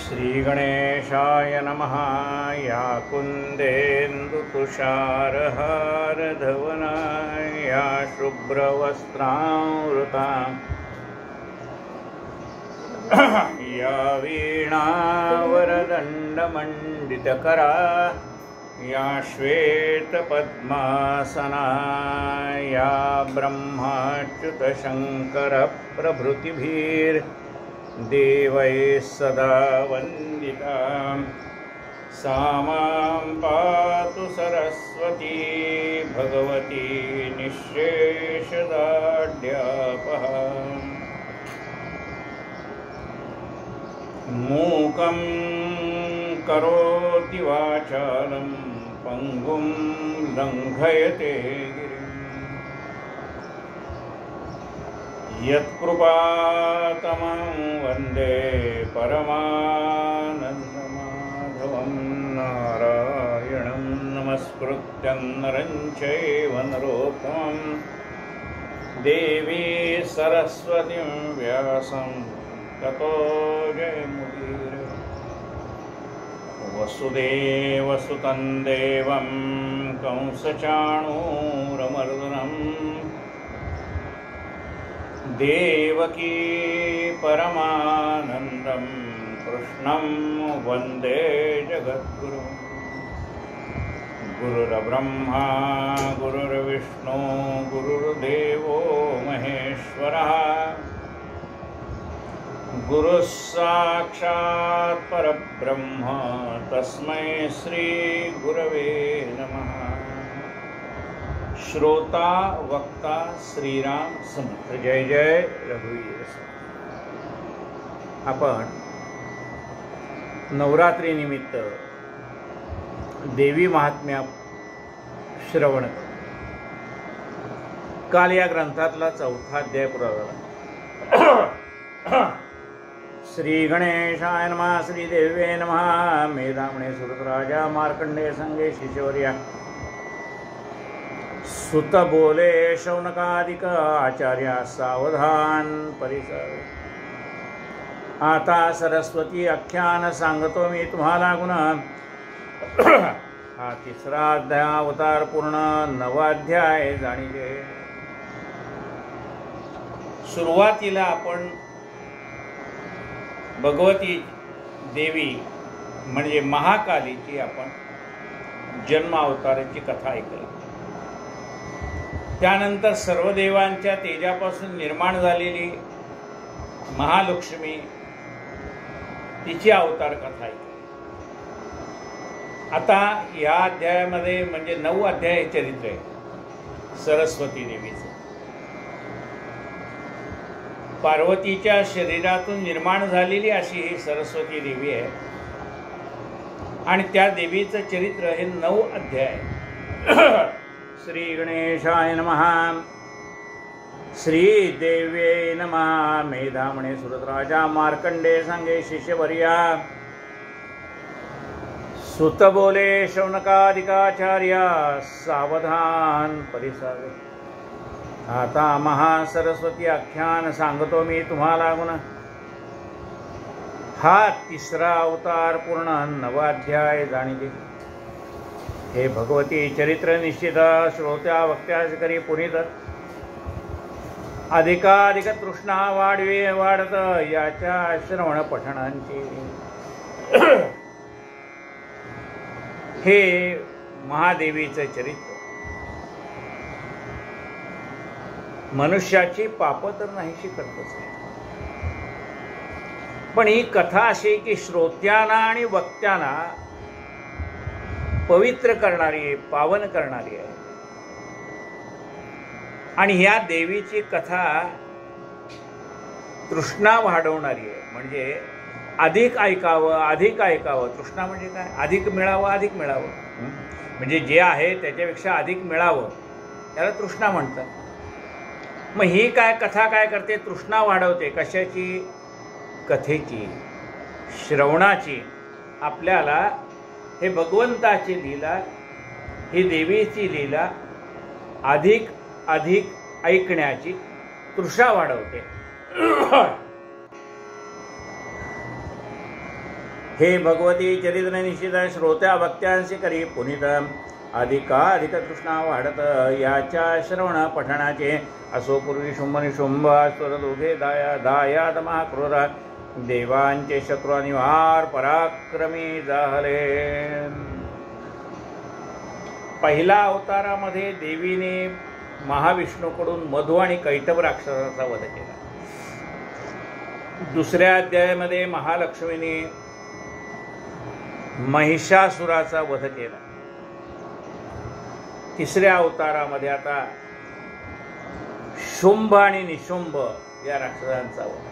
श्रीगणेशाय नमः। या कुन्देन्दुतुषारहारधवना या शुभ्रवस्त्रावृता या वीणावरदण्डमण्डितकरा या श्वेतपद्मासना या ब्रह्माच्युतशङ्करप्रभृतिभिर्देवैः सदा वन्दिता सा मां पातु सरस्वती भगवती निःशेषदाढ्यापहा। मूकं करोति वाचालं पंगुं लंघयते गिरिं यत्कृपातमं वन्दे परमानन्दमाधवं। नारायणं नमस्कृत्य नरं चैव नरोत्तमं देवी सरस्वतीं व्यासं ततो जयमुदीरये। वसुदेवसुतं देवं कंसचाणूरमर्दनं देवकी परमानन्दं कृष्णं वन्दे जगद्गुरुं। गुरुर्ब्रह्मा गुरुर्विष्णु गुरुर्देवो महेश्वरः गुरुः साक्षात् परब्रह्म तस्मै श्री गुरवे नमः। श्रोता वक्ता श्रीराम समर्थ। जय जय रघुवीर। आपण नवरात्री निमित्त देवी महात्म्य श्रवण करू। काल या ग्रंथातला चौथा अध्याय पुरा झाला। श्री गणेशाय नमः। श्री देवे नमः। मेधामणे सुरतराजा मार्कंडेय संगे शिशौर्या सुत बोले शौनकादिक आचार्य सावधान परिसर। आता सरस्वती आख्यान सांगतो मी तुम्हाला गुण। हा तिसरा अध्याय अवतार पूर्ण नवाध्याय जाणीजे। सुरुवातीला आपण भगवती देवी म्हणजे महाकालीची आपण जन्म अवताराची कथा ऐकली। त्यानंतर सर्व देवांच्या तेजापासून निर्माण झालेली महालक्ष्मी तिची अवतार कथा ऐकली। आता या अध्यायामध्ये म्हणजे 9 अध्याय चरित्र आहे सरस्वती देवीचं। पार्वतीच्या शरीरातून निर्माण झालेली अशी ही सरस्वती देवी आहे आणि त्या देवीचं चरित्र हे 9 अध्याय। श्री गणेशाय नमः। श्री देव्ये नमः। मेधामणे सुरतराजा मार्कंडेय संगे शिष्यवर्या सुत बोले शौनकादिकाचार्य सावधान परिसावे। आता महासरस्वती आख्यान सांगतो मी तुम्हाला गुण। हा तिसरा अवतार पूर्ण नवाध्याय जाणीजे। हे भगवती चरित्र निश्चित श्रोत्या वक्त्यास करी पुनीत। अधिकाधिक तृष्णा वाढवे वाढत याच्या श्रवण पठणांची। हे महादेवीचे चरित्र मनुष्याची पाप तर नाहीशी करतच आहे, पण ही कथा अशी की श्रोत्यांना आणि वक्त्यांना पवित्र करणारी आहे, पावन करणारी आहे। आणि ह्या देवीची कथा तृष्णा वाढवणारी आहे, म्हणजे अधिक ऐकावं अधिक ऐकावं। तृष्णा म्हणजे काय? अधिक मिळावं अधिक मिळावं, म्हणजे जे आहे त्याच्यापेक्षा अधिक मिळावं त्याला तृष्णा म्हणतात। मग ही काय कथा काय करते? तृष्णा वाढवते। कशाची? कथेची, श्रवणाची। आपल्याला हे भगवंताची लीला, ही देवीची लीला अधिक अधिक ऐकण्याची तृषा वाढवते। हे भगवती चरित्र निश्चित श्रोत्या भक्त्यांशी करी पुनित अधिक तृष्णा वाढत याच्या श्रवण पठणाचे असो पूर्वी शुंभ निशुंभ स्वर दोघे दायाद महाक्रूर देवांचे शत्रू निवार पराक्रमी झाले. पहिल्या अवतारामध्ये देवीने महाविष्णूकडून मधु आणि कैटभ राक्षसाचा वध केला. दुसऱ्या अध्यायामध्ये महालक्ष्मीने महिषासुराचा वध केला. तिसऱ्या अवतारामध्ये आता शुंभ आणि निशुंभ या राक्षसांचा वध.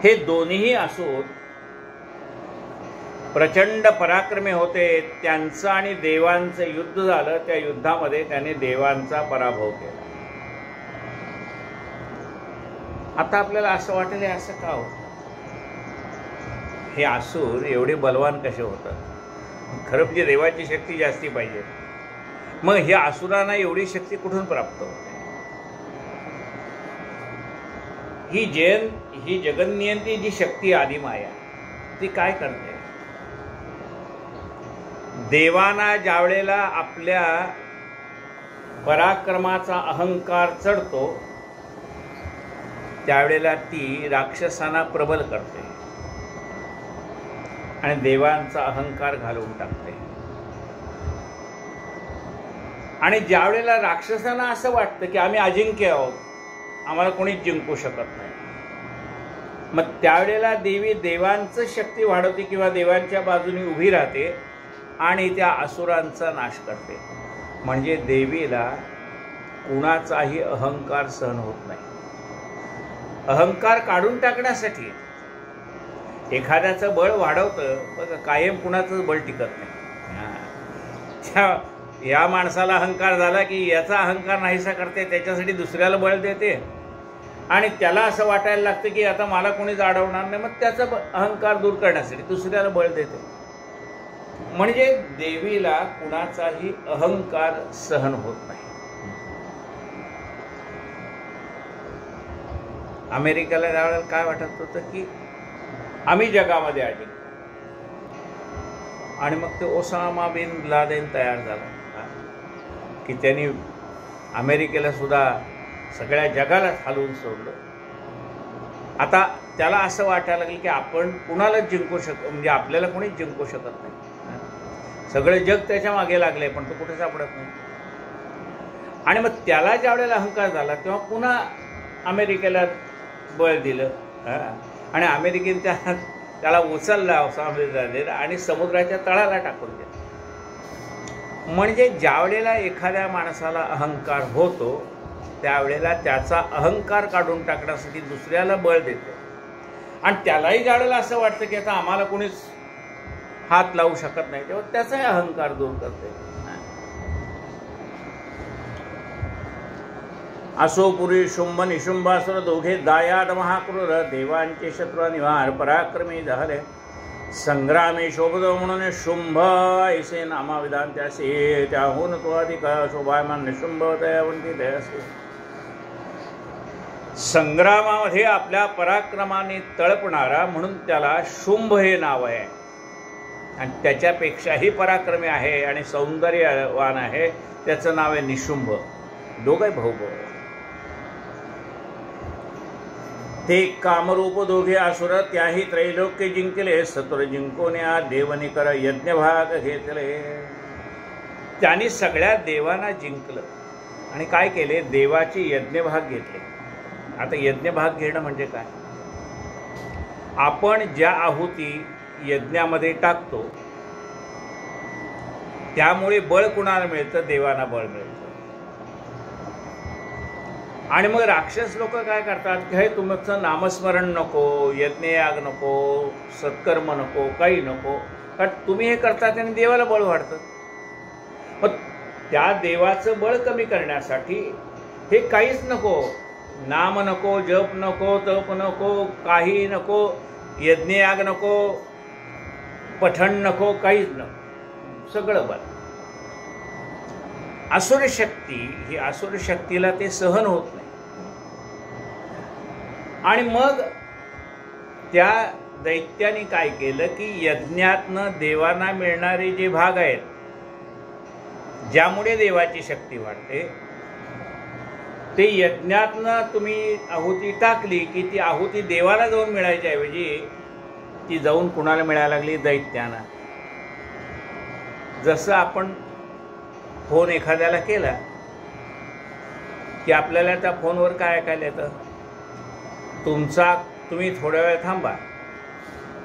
हे दोन्ही असुर प्रचंड पराक्रमी होते. त्यांचं आणि देवांचं युद्ध झालं. त्या युद्धामध्ये त्याने देवांचा पराभव केला. आता आपल्याला असं वाटेल असं का होतं? हे असुर एवढे बलवान कसे होतात? खरं म्हणजे देवाची शक्ती जास्ती पाहिजे. मग ह्या असुरांना एवढी शक्ती कुठून प्राप्त होते? ही जगन्नियंती जी शक्ती आदिमाया ती काय करते? देवांना ज्यावेळेला आपल्या पराक्रमाचा अहंकार चढतो त्यावेळेला ती राक्षसांना प्रबल करते आणि देवांचा अहंकार घालवून टाकते. आणि ज्यावेळेला राक्षसांना असं वाटतं की आम्ही अजिंक्य आहोत, आम्हाला कोणीच जिंकू शकत नाही, मग त्यावेळेला देवी देवांचं शक्ती वाढवते किंवा देवांच्या बाजूने उभी राहते आणि त्या असुरांचा नाश करते. म्हणजे देवीला कुणाचाही अहंकार सहन होत नाही. अहंकार काढून टाकण्यासाठी एखाद्याचं बळ वाढवतं, बघा कायम कुणाचंच बळ टिकत नाही. या माणसाला अहंकार झाला की याचा अहंकार नाहीसा करते, त्याच्यासाठी दुसऱ्याला बळ देते आणि त्याला असं वाटायला लागतं की आता मला कोणीच अडवणार नाही, मग त्याचा अहंकार दूर करण्यासाठी दुसऱ्याला बळ देते. म्हणजे देवीला कुणाचाही अहंकार सहन होत नाही. अमेरिकेला त्यावेळेला काय वाटत होतं की आम्ही जगामध्ये अजिंक्य, आणि मग ते ओसामा बिन लादेन तयार झाला की त्यांनी अमेरिकेला सुद्धा सगळ्या जगालाच हलवून सोडलं. आता त्याला असं वाटायला लागलं की आपण कुणालाच जिंकू म्हणजे आपल्याला कोणीच जिंकू शकत नाही. सगळे जग त्याच्या मागे लागले पण तो कुठे सापडत नाही. आणि मग त्याला ज्या वेळेला अहंकार झाला तेव्हा पुन्हा अमेरिकेला बळ दिलं आणि अमेरिकेने त्याला उचलला आणि समुद्राच्या तळाला टाकून दिला. म्हणजे ज्या वेळेला एखाद्या माणसाला अहंकार होतो त्यावेळेला त्याचा अहंकार काढून टाकण्यासाठी दुसऱ्याला बळ देतो आणि त्यालाही ज्या वेळेला असं वाटतं की आता आम्हाला कोणीच हात लावू शकत नाही तेव्हा त्याचाही अहंकार दूर करते. असो पुरी शुंभ निशुंभासुर दोघे दायाद महाक्रूर देवांचे शत्रू निवार पराक्रमी झाले. संग्रामे शोभतो म्हणून शुंभ ऐसे नामाविधान त्यासे त्याहून तो अधिक शोभायमान निशुंभ दयावंती दयासे. संग्रामामध्ये आपल्या पराक्रमाने तळपणारा म्हणून त्याला शुंभ हे नाव आहे. आणि त्याच्यापेक्षाही पराक्रमी आहे आणि सौंदर्यवान आहे त्याचं नाव आहे निशुंभ. दोघे भाऊ भाऊ. ते कामरूप दोघे असुर त्याही त्रैलोक्य जिंकले. सत्वर जिंकोन्या देवनी कर यज्ञभाग घेतले. त्यांनी सगळ्या देवांना जिंकलं आणि काय केले? देवाचे यज्ञभाग घेतले. आता यज्ञभाग घेणं म्हणजे काय? आपण ज्या आहुती यज्ञामध्ये टाकतो त्यामुळे बळ कुणाला मिळतं? देवांना बळ मिळतं. आणि मग राक्षस लोक काय करतात की हे तुमचं नामस्मरण नको, यज्ञयाग नको, सत्कर्म नको, काही नको, कारण तुम्ही हे करतात आणि देवाला बळ वाढतं. मग त्या देवाचं बळ कमी करण्यासाठी हे काहीच नको, नाम नको, जप नको, तप नको, काही नको, यज्ञयाग नको, पठण नको, काहीच नको, सगळं बळ. असुर शक्ती ही असुर शक्तीला ते सहन होत नाही. आणि मग त्या दैत्याने काय केलं की यज्ञातनं देवांना मिळणारे जे भाग आहेत, ज्यामुळे देवाची शक्ती वाढते, ते यज्ञातनं तुम्ही आहुती टाकली की ती आहुती देवाला जाऊन मिळायच्या ऐवजी ती जाऊन कुणाला मिळायला लागली? दैत्यांना. जसं आपण फोन एखाद्याला केला की आपल्याला त्या फोनवर काय ऐकायला येतं? तुम्ही थोड्या वेळ थांबा,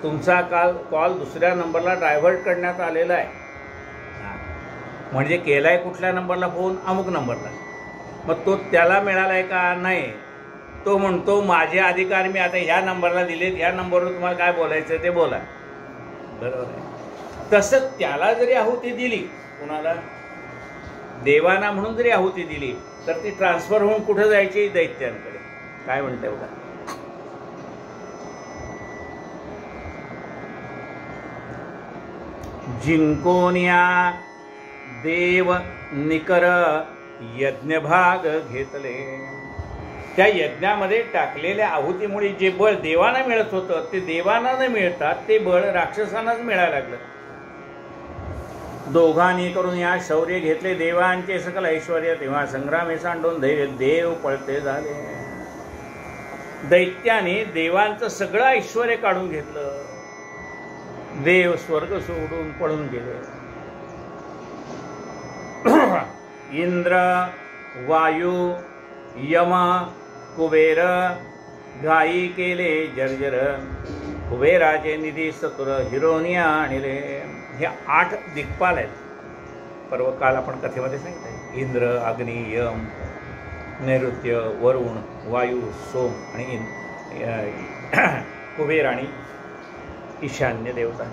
तुमचा कॉल दुसऱ्या नंबरला डायव्हर्ट करण्यात आलेला आहे. म्हणजे केलाय कुठल्या नंबरला फोन? अमुक नंबरला. मग तो त्याला मिळाला आहे का? नाही. तो म्हणतो माझे अधिकार मी आता ह्या नंबरला दिलेत, ह्या नंबरवर तुम्हाला काय बोलायचं ते बोला. बरोबर आहे. तसं त्याला जरी आहुती दिली, कुणाला? देवाना म्हणून जरी आहुती दिली, तर ती ट्रान्सफर होऊन कुठं जायची? दैत्यांकडे. काय म्हणते बघा. जिंकोनिया देव निकर यज्ञभाग घेतले. त्या यज्ञामध्ये टाकलेल्या आहुतीमुळे जे बळ देवांना मिळत होतं ते देवांना न मिळतात ते बळ राक्षसांनाच मिळायला लागलं. दोघांनी करून या शौर्य घेतले देवांचे सकल ऐश्वर्य, तेव्हा संग्रामे सांडून धैर्य देव पळते झाले. दैत्याने देवांचं सगळं ऐश्वर्य काढून घेतलं. देव स्वर्ग सोडून पळून गेले. इंद्र, वायू, यम, कुबेर घाई केले जर्जर. कुबेराचे निधी सतुर हिरोनिया आणले. हे 8 दिक्पाल आहेत. पर्वकाल आपण कथेमध्ये सांगितलं. इंद्र, अग्नी, यम, नैऋत्य, वरुण, वायू, सोम आणि कुबेर आणि ईशान्य देवता,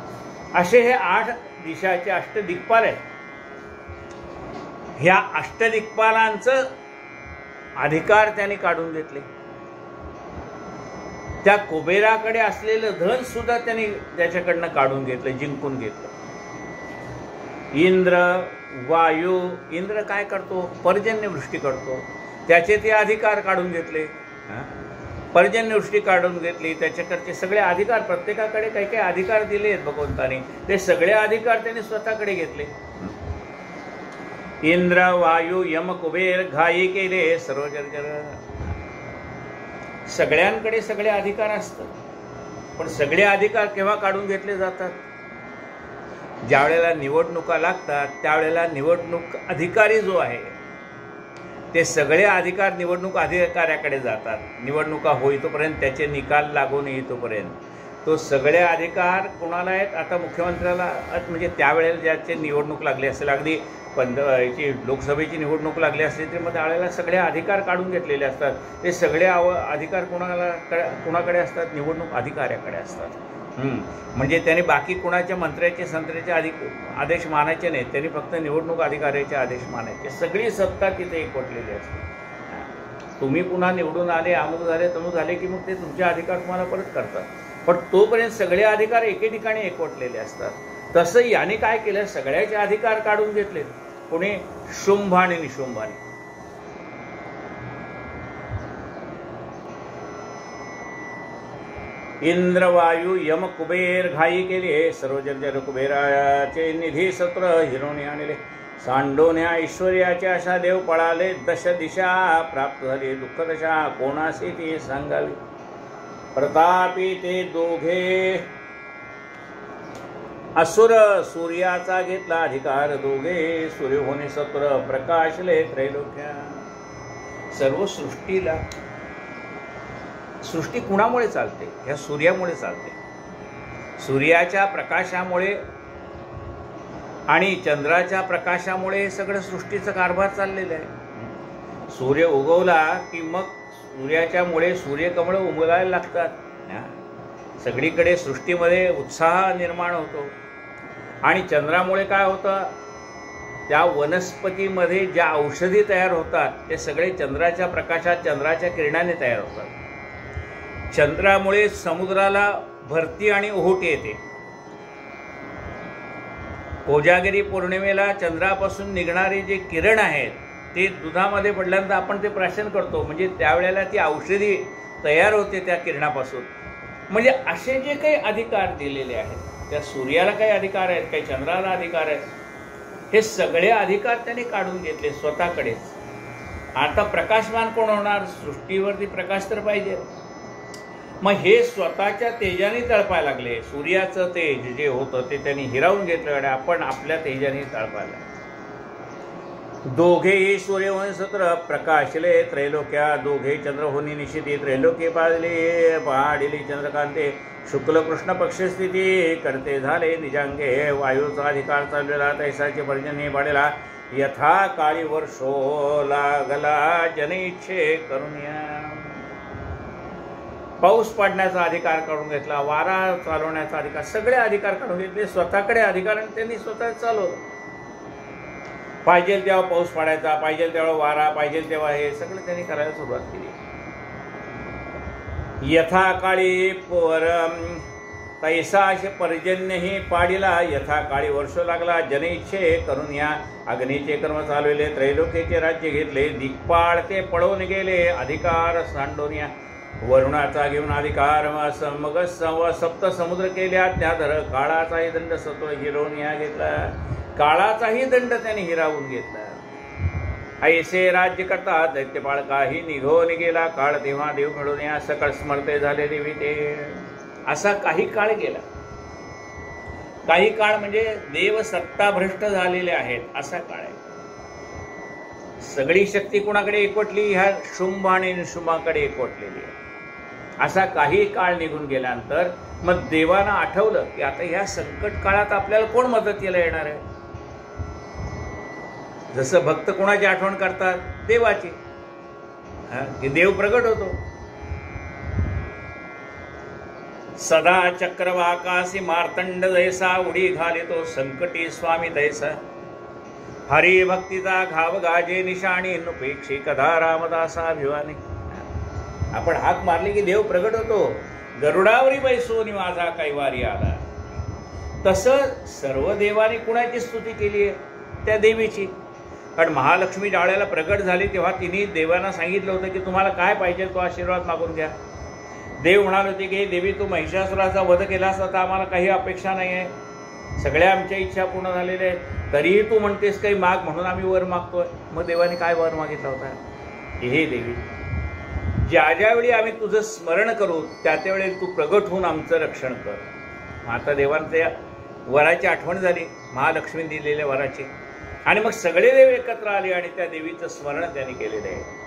असे हे 8 दिशाचे अष्टदिक्पाल आहेत. ह्या अष्टदिक्पालांचं अधिकार त्यांनी काढून घेतले. त्या कुबेराकडे असलेलं धन सुद्धा त्यांनी त्याच्याकडनं काढून घेतलं, जिंकून घेतलं. इंद्र, वायू, इंद्र काय करतो? पर्जन्यवृष्टी करतो. त्याचे ते अधिकार काढून घेतले. पर्जन्यवृष्टी काढून घेतली. त्याच्याकडचे सगळे अधिकार, प्रत्येकाकडे काही काही अधिकार दिले आहेत भगवंताने, ते सगळे अधिकार त्यांनी स्वतःकडे घेतले. इंद्र, वायू, यम, कुबेर घाई केले सर्व जर्जर. सगळ्यांकडे सगळे अधिकार असतात, पण सगळे अधिकार केव्हा काढून घेतले जातात? ज्या वेळेला निवडणुका लागतात त्यावेळेला निवडणूक अधिकारी जो आहे ते सगळे अधिकार निवडणूक अधिकाऱ्याकडे जातात. निवडणुका होईतोपर्यंत, त्याचे निकाल लागून येईतोपर्यंत तो सगळे अधिकार कोणाला आहेत? आता मुख्यमंत्र्याला, म्हणजे त्यावेळेला ज्याचे निवडणूक लागली असेल, अगदी याची लोकसभेची निवडणूक लागली असली तरी मग त्यावेळेला सगळे अधिकार काढून घेतलेले असतात. ते सगळे अधिकार कुणाकडे असतात? निवडणूक अधिकाऱ्याकडे असतात. म्हणजे त्यांनी बाकी कुणाच्या मंत्र्याचे संत्र्याचे आदेश मानायचे नाहीत, त्यांनी फक्त निवडणूक अधिकाऱ्याचे आदेश मानायचे. सगळी सत्ता तिथे एकवटलेली असते. तुम्ही पुन्हा निवडून आले, अमुक झाले, तमुक झाले की मग ते तुमचे अधिकार तुम्हाला परत करतात, पण तोपर्यंत सगळे अधिकार एके ठिकाणी एकवटलेले असतात. तसं याने काय केलं? सगळ्याचे अधिकार काढून घेतले. कोणी? शुंभ आणि निशुंभाने. इंद्र, वायू, यम, कुबेर घाई केले सर्व जर्जर. कुबेराचे निधी सत्र हिरोने आणले. सांडोन्या ऐश्वर्याच्या अशा देव पळाले. दश दिशा प्राप्त झाली दुःखदशा, कोणाशी ती सांगावी. प्रतापी ते दोघे असुर, सूर्याचा घेतला अधिकार दोघे. सूर्य होणे सत्र प्रकाशले त्रैलोक्या. सर्व सृष्टीला, सृष्टी कुणामुळे चालते? ह्या सूर्यामुळे चालते. सूर्याच्या प्रकाशामुळे आणि चंद्राच्या प्रकाशामुळे सगळं सृष्टीचं कारभार चाललेलं आहे. सूर्य उगवला की मग सूर्याच्यामुळे सूर्यकमळ उमलायला लागतात. सगळीकडे सृष्टीमध्ये उत्साह निर्माण होतो. आणि चंद्रामुळे काय होतं? त्या वनस्पतीमध्ये ज्या औषधी तयार होतात ते सगळे चंद्राच्या प्रकाशात, चंद्राच्या किरणाने तयार होतात. चंद्रामुळे समुद्राला भरती आणि ओहोटी येते. कोजागिरी पौर्णिमेला चंद्रापासून निघणारे जे किरण आहेत ते दुधामध्ये पडल्यानंतर आपण ते प्राशन करतो. म्हणजे त्यावेळेला ती औषधी तयार होते त्या किरणापासून. म्हणजे असे जे काही अधिकार दिलेले आहेत, त्या सूर्याला काही अधिकार आहेत, काही चंद्राला अधिकार आहेत, हे सगळे अधिकार त्याने काढून घेतले स्वतःकडेच. आता प्रकाशमान कोण होणार? सृष्टीवरती प्रकाश तर पाहिजे. मग हे स्वतःच्या तेजाने तळपायला लागले. सूर्याचं तेज जे होतं ते त्यांनी हिरावून घेतलं आणि आपण आपल्या तेजाने तळपायला. दोघेही सूर्यवंश सत्र प्रकाशले त्रैलोक्या, दोघे चंद्र होनी निशिती त्रैलोक्य पाळले. पहाडिली चंद्रकांते शुक्ल कृष्ण पक्ष स्थिती करते झाले निजांगे. वायूचा अधिकार चाललेला तैसाचे पर्जन्य पाडेला. यथा काळी वर्षो लागला जनिच्छे करुण्या. पाऊस पाडण्याचा अधिकार काढून घेतला, वारा चालवण्याचा अधिकार, सगळे अधिकार काढून घेतले स्वतःकडे अधिकार आणि त्यांनी स्वतः चालवलं. पाहिजे तेव्हा पाऊस पाडायचा, पाहिजे तेव्हा वारा, पाहिजे तेव्हा हे सगळं त्यांनी करायला सुरुवात केली. यथा काळी तैसा पर्जन्यही पाडिला. यथा काळी वर्ष लागला जनइच्छे करून या. अग्नीचे कर्म चालवले, त्रैलोक्याचे राज्य घेतले. दिक्पाळ ते पळून गेले, अधिकार सांडोनिया. वरुणाचा घेऊन अधिकार मग सप्त समुद्र केल्या त्याधर. काळाचाही दंड सत्व हिरवून या घेतला. काळाचाही दंड त्याने हिरावून घेतला. ऐसे राज्य करता दैत्यपाळ काही निघून गेला. काळ तेव्हा देव मिळून या. सकळ स्मरते झाले देवी ते. असा काही काळ गेला. काही काळ म्हणजे देव सत्ताभ्रष्ट झालेले आहेत असा काळ आहे. सगळी शक्ती कुणाकडे एकवटली? ह्या शुंभ आणि निशुंभाकडे एकवटलेली आहे. असा काही काळ निघून गेल्यानंतर मग देवानं आठवलं की आता ह्या संकट काळात आपल्याला कोण मदतीला येणार आहे. जसं भक्त कोणाची आठवण करतात? देवाची. की देव प्रगट होतो. सदा चक्रवाकासी मार्तंड दैसा. उडी घालितो संकटी स्वामी दैसा. हरी भक्तीचा घाव गाजे निशाणी. नुपेक्षी कधा रामदासा भिवानी. आपण हाक मारली की देव प्रगट होतो. गरुडावरी बैसोनी माझा कैवारी आला. तसं सर्व देवानी कुणाची स्तुती केली आहे? त्या देवीची. कारण महालक्ष्मी ज्यावेळेला प्रगट झाली तेव्हा तिने देवांना सांगितलं होतं की तुम्हाला काय पाहिजे तो आशीर्वाद मागून घ्या. देव म्हणाले होते की देवी तू महिषासुराचा वध केलास तर आम्हाला काही अपेक्षा नाही आहे, सगळ्या आमच्या इच्छा पूर्ण झालेल्या आहेत, तरीही तू म्हणतेस काही माग म्हणून आम्ही वर मागतोय. मग देवाने काय वर मागितला होता? हे देवी ज्या ज्यावेळी आम्ही तुझं स्मरण करू त्या त्यावेळी तू प्रगट होऊन आमचं रक्षण कर. आता देवांच्या वराची आठवण झाली, महालक्ष्मी दिलेल्या वराची. आणि मग सगळे देव एकत्र आले आणि त्या देवीचं स्मरण त्यांनी केलेलं आहे.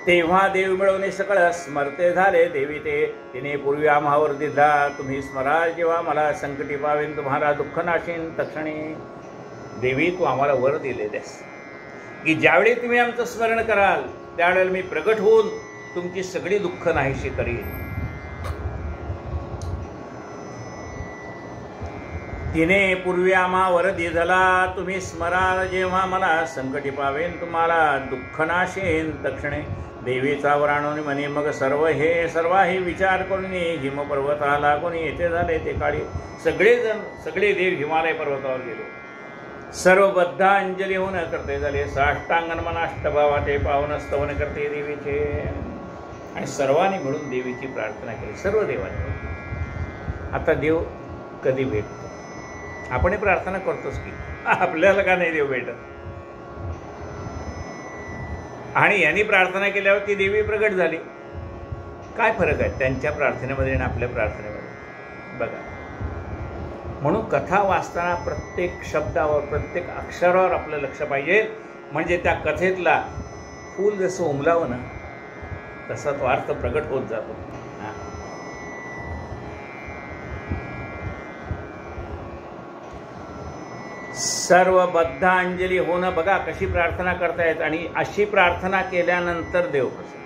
तेव्हा देव मिळवणे सकळ स्मरते झाले देवी ते. तिने पूर्वी आम्हावर दिला तुम्ही स्मराल जेव्हा मला संकटी पावेन तुम्हाला दुःख नाशीन तक्षणी. देवी तू आम्हाला वर दिलेलेस की ज्यावेळी तुम्ही आमचं स्मरण कराल त्यावेळेला मी प्रगट होऊन तुमची सगळी दुःख नाहीशी करीन. तिने पूर्वी आम्हा वरदी झाला तुम्ही स्मराल जेव्हा मला संकटी पावेन तुम्हाला दुःख नाशेन तक्षणे. देवीचा वराणून म्हणे मग सर्वाही विचार करून हिम पर्वता लागून येथे झाले ते काळी. सगळे देव हिमालय पर्वतावर गेले. सर्व बद्ध अंजली होऊन करते झाले. साष्टांगण मनाष्टभावा ते पावन स्तवन करते देवीचे. आणि सर्वांनी मिळून देवीची प्रार्थना केली, सर्व देवांनी. आता देव कधी भेटतो? आपण प्रार्थना करतोच की आपल्याला का नाही देव भेटत? आणि यांनी प्रार्थना केल्यावर ती देवी प्रगट झाली. काय फरक आहे त्यांच्या प्रार्थनेमध्ये आणि आपल्या प्रार्थनेमध्ये? बघा. म्हणून कथा वाचताना प्रत्येक शब्दावर प्रत्येक अक्षरावर आपलं लक्ष पाहिजे. म्हणजे त्या कथेतला फूल जसं उमलावं ना तसा तो अर्थ प्रगट होत जातो. सर्व बद्ध अंजली होणं. बघा कशी प्रार्थना करतायत. आणि अशी प्रार्थना केल्यानंतर देव प्रसन्न.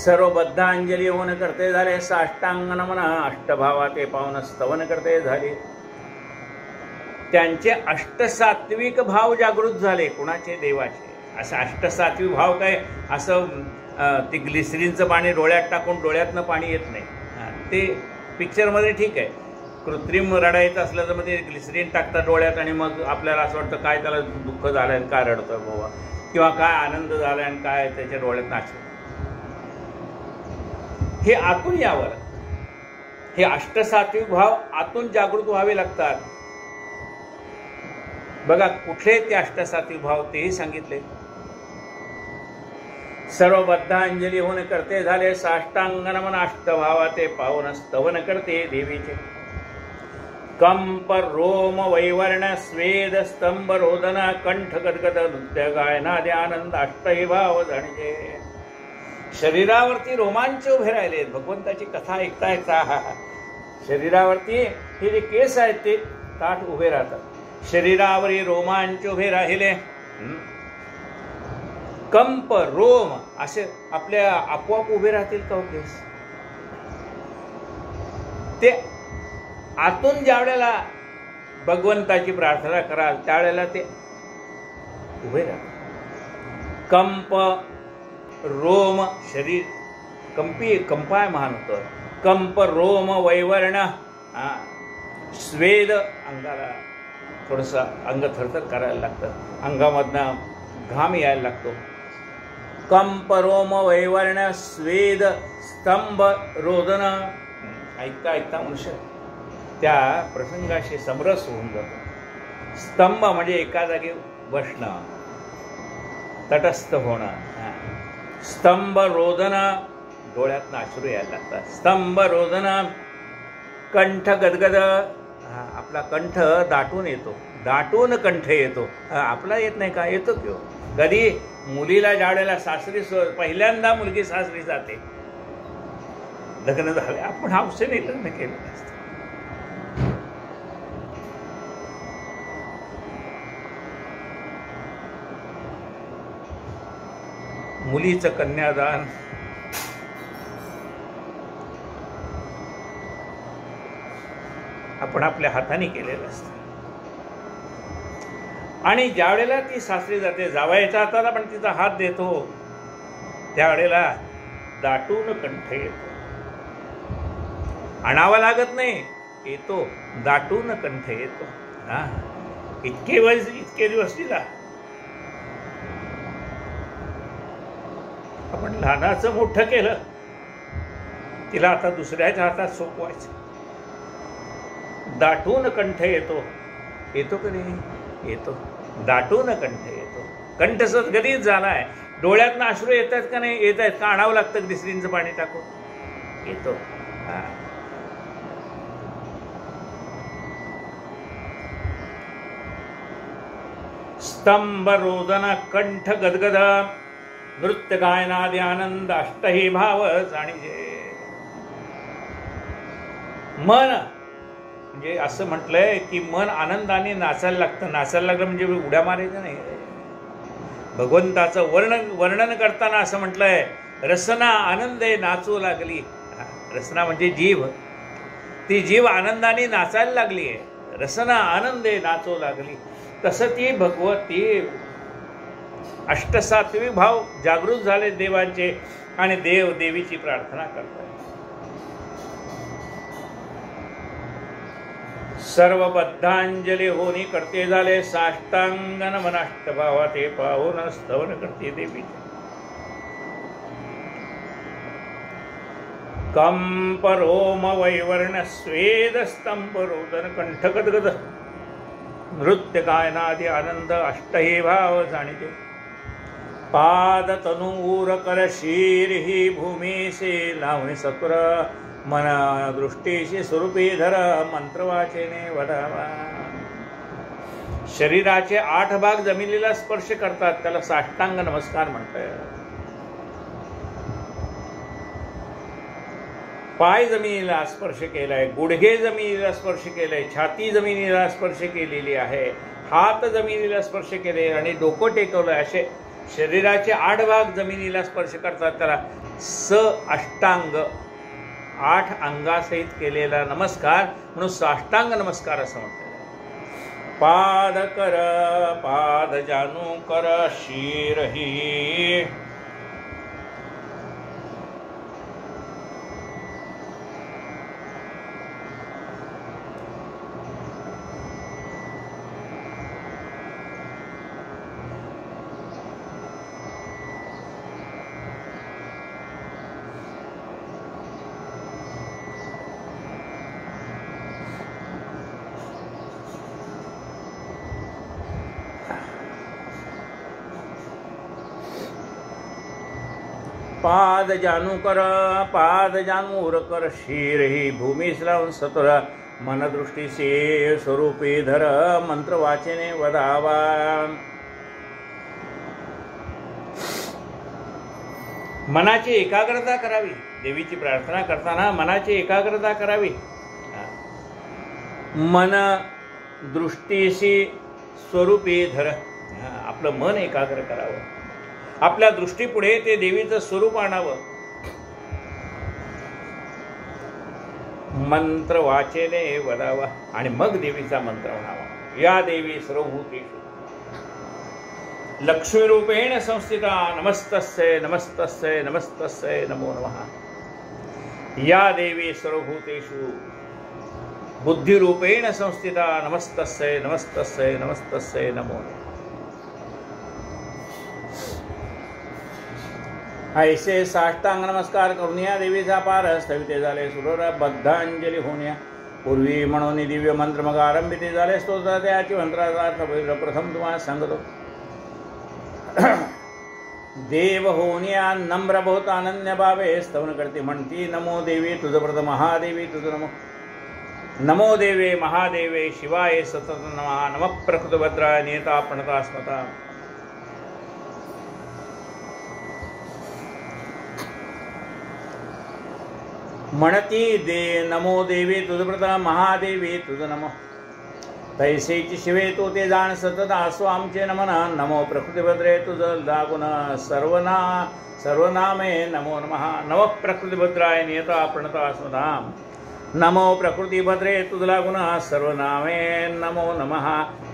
सर्व बद्ध अंजली होणं करते झाले. साष्टांग नमन अष्टभावा ते पावन स्तवन करते झाले. त्यांचे अष्टसात्विक भाव जागृत झाले. कुणाचे? देवाचे. असं अष्टसात्विक भाव काय? असं ते ग्लिसरीनचं पाणी डोळ्यात टाकून डोळ्यातनं पाणी येत नाही. ते पिक्चरमध्ये ठीक आहे, कृत्रिम रडायचं असलं तर मग ते ग्लिसरीन टाकतात डोळ्यात आणि मग आपल्याला असं वाटतं काय त्याला दुःख झालं आणि काय रडतोय बाबा, किंवा काय आनंद झाला आणि काय त्याच्या डोळ्यात नाचलं. हे आतून यावं लागतं. हे अष्टसात्विक भाव आतून जागृत व्हावे लागतात. बघा कुठले ते अष्टसात्विक भाव तेही सांगितले. सर्व बद्धांजली होऊन करते झाले साष्टांग नमन अष्टभावा ते पावन स्तवन करते देवीचे. कंप रोम वैवर्ण स्वेद स्तंभ रोदन कंठ गदगद नृत्य गायनादि आनंद अष्टही भाव जाणजे. शरीरावरती रोमांच उभे राहिले. भगवंताची कथा ऐकता ऐकता शरीरावरती हे जे केस आहेत ते ताठ उभे राहतात. शरीरावरील रोमांच उभे राहिले. कंप रोम असे आपल्या आपोआप उभे राहतील का केस? ते आतून ज्या वेळेला भगवंताची प्रार्थना कराल त्यावेळेला ते उभे राहतात. कंप रोम शरीर कंपाय महान होतं. कंप रोम वैवर्ण स्वेद अंगाला थोडंसं अंग थरथर करायला लागतं. अंगामधनं घाम यायला लागतो. कंप रोम वैवर्ण स्वेद स्तंभ रोदन. ऐकता ऐकता मनुष्य त्या प्रसंगाशी समरस होऊन जातो. स्तंभ म्हणजे एका जागी बसणं, तटस्थ होणं. स्तंभ रोदन डोळ्यातनं अश्रू यायला लागतात. स्तंभ रोदन कंठ गदगद. आपला कंठ दाटून येतो. दाटून कंठ येतो. आपला येत नाही का? येतो किंवा कधी मुलीला ज्या वेळेला सासरी पहिल्यांदा मुलगी सासरी जाते, लग्न झाले, आपण हौसेने लग्न केलेलं असतं. मुलीचं कन्यादान आपण आपल्या हाताने केलेलं असतं. आणि ज्या वेळेला ती सासरी जाते, जावयाच्या हाताला पण तिचा हात देतो, त्यावेळेला दाटून कंठ येतो. आणावा लागत नाही, येतो. दाटून कंठ येतो. इतके दिवस तिला आपण लहानाचं मोठं केलं, तिला आता दुसऱ्याच्या हातात सोपवायचं. दाटून कंठ येतो. येतो का नाही? येतो. दाटून कंठ येतो. कंठ सद्गतीत झालाय. डोळ्यातनं अश्रू येत आहेत का नाही? येत आहेत का? आणावं लागतं ग्लिसरीनचं पाणी टाकून. येतो. स्तंभ रोदन कंठ गदगद नृत्य गायनादि आनंद अष्टही भाव जाणीजे. मन म्हणजे असं म्हटलंय की मन आनंदाने नाचायला लागतं. नाचायला लागलं म्हणजे उड्या मारायचं नाही. भगवंताचं वर्णन करताना असं म्हटलंय, रसना आनंदे नाचू लागली. रसना म्हणजे जीभ. ती जीभ आनंदाने नाचायला लागली आहे. रसना आनंदे नाचू लागली. तसं ती भगवती अष्टसात्विक भाव जागृत झाले देवांचे आणि देव देवीची प्रार्थना करतात. सर्व बद्धांजली होनी करते झाले साष्टांग नमन अष्टभावा ते पावन स्तवन करते देवी. कंप रोम वैवर्ण स्वेद स्तंभ रोदन कंठ गदगद नृत्य गायनादि आनंद अष्टही भाव जाणीते. पाद तनु ऊर कर शीर ही भूमी से लावणी सत्वर मन दृष्टीशी स्वरूपी धर मंत्र वाचेने वधावा. शरीराचे 8 भाग जमिनीला स्पर्श करतात, त्याला साष्टांग नमस्कार म्हणतात. पाय जमिनीला स्पर्श केलाय, गुडघे जमिनीला स्पर्श केलाय, छाती जमिनीला स्पर्श केलेली आहे, हात जमिनीला स्पर्श केले आणि डोकं टेकवलंय. असे शरीराचे 8 भाग जमिनीला स्पर्श करतात, त्याला अष्टांग 8 अंगासहित केलेला नमस्कार म्हणून साष्टांग नमस्कार असं म्हणतात. पाद कर पाद जानू कर शीरही. पाद जानू कर, पाद जानूर कर, शीर ही भूमी श्रावण सतुर, मनदृष्टीसे स्वरूपी धर, मंत्र वाचने वदावा. मनाची एकाग्रता करावी. देवीची प्रार्थना करताना मनाची एकाग्रता करावी. मन दृष्टीशी स्वरूपी धर, आपलं मन एकाग्र करावं. आपल्या दृष्टीपुढे ते देवीचं स्वरूप आणावं. मंत्र वाचेने वदावा, आणि मग देवीचा मंत्र म्हणावा. या देवी सर्वभूतेषु लक्ष्मी रूपेण संस्थिता, नमस्तस्यै नमस्तस्यै नमस्तस्यै नमो नमः. या देवी सर्वभूतेषु बुद्धिरूपेण संस्थिता, नमस्तस्यै नमस्तस्यै नमस्तस्यै नमो नमः. ऐसे साष्टांग नमस्कार करून या देवीचा पार स्थविते झाले. सुरोरा बद्धांजली होऊन या. पूर्वी म्हणून दिव्य मंत्र मग आरंभिते झाले. स्तोत्र त्याची मंत्राचा अर्थ प्रथम तुम्हाला सांगतो. देव होऊन या नम्र बहुत अनन्य भावे स्तवन करते म्हणती. नमो देवी तुझ प्रथम महादेवी तुझ नमो. नमो देवे महादेवे शिवाय सतत नमः. नमः प्रकृतभद्राय नियता प्रणता स्मता. म्हणती दे नमो देवी तुझ प्रथम महादेवी तुझ नमो. तैसेची शिवे तो ते जाण सतत आसो आमचे नमन. नमो प्रकृतिभद्रे तुझ लागून सर्वनामे नमो नमः. नमः प्रकृतिभद्राय नियता प्रणता स्मताम. नमो प्रकृतिभद्रे तुझ लागून सर्वनामे नमो नमः.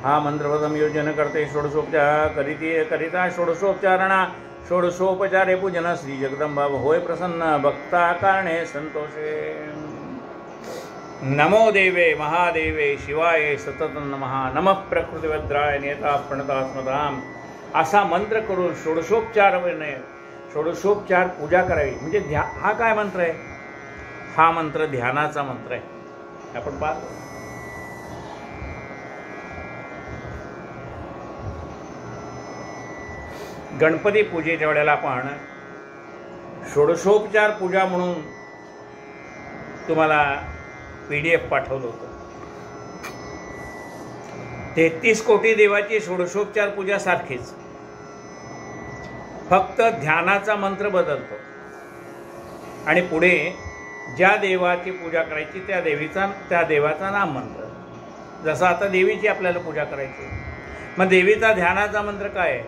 हा मंत्रपदम योजन करते षोडशोपचार करिता षोडशोपचारणा षोडशोपचारे पूजन श्री जगदंबा होय प्रसन्न भक्ता कारणे संतोषे. नमो देवे महादेवे शिवाय सतत नमः. नमः प्रकृतिभद्राय नियता प्रणता स्मताम. असा मंत्र करून षोडशोपचार पूजा करावी. म्हणजे हा काय मंत्र आहे? हा मंत्र ध्यानाचा मंत्र आहे. आपण पाहतो गणपती पूजेच्या वेळेला आपण षोडशोपचार पूजा म्हणून तुम्हाला PDF पाठवलं होतं. 33 कोटी देवाची षोडशोपचार पूजा सारखीच, फक्त ध्यानाचा मंत्र बदलतो आणि पुढे ज्या देवाची पूजा करायची त्या देवाचा नाम मंत्र. जसं आता देवीची आपल्याला पूजा करायची, मग देवीचा ध्यानाचा मंत्र काय आहे?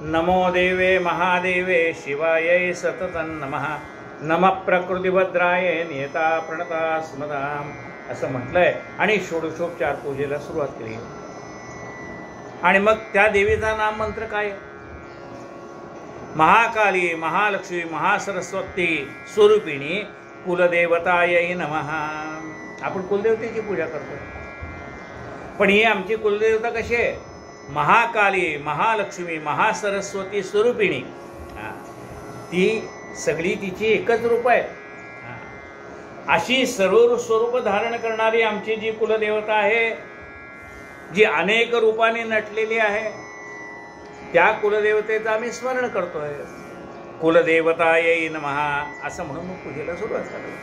नमो देवे महादेवे शिवाय सतत नमः. नमः प्रकृतिभद्राय नियता प्रणता स्मताम असं म्हटलंय आणि षोडशोपचार पूजेला सुरुवात केली. आणि मग त्या देवीचा नाम मंत्र काय? महाकाली महालक्ष्मी महासरस्वती स्वरूपिणी कुलदेवतायै नमः. आपण कुलदेवतेची पूजा करतो, पण ही आमची कुलदेवता कशी आहे? महाकाली महालक्ष्मी महासरस्वती स्वरूपिणी. ती सगळी तिची एकच रूप आहे. अशी सर्व स्वरूप धारण करणारी आमची जी कुलदेवता आहे, जी अनेक रूपाने नटलेली आहे, त्या कुलदेवतेचं आम्ही स्मरण करतोय. कुलदेवतायै नमः असं म्हणून पूजेला सुरुवात करावी.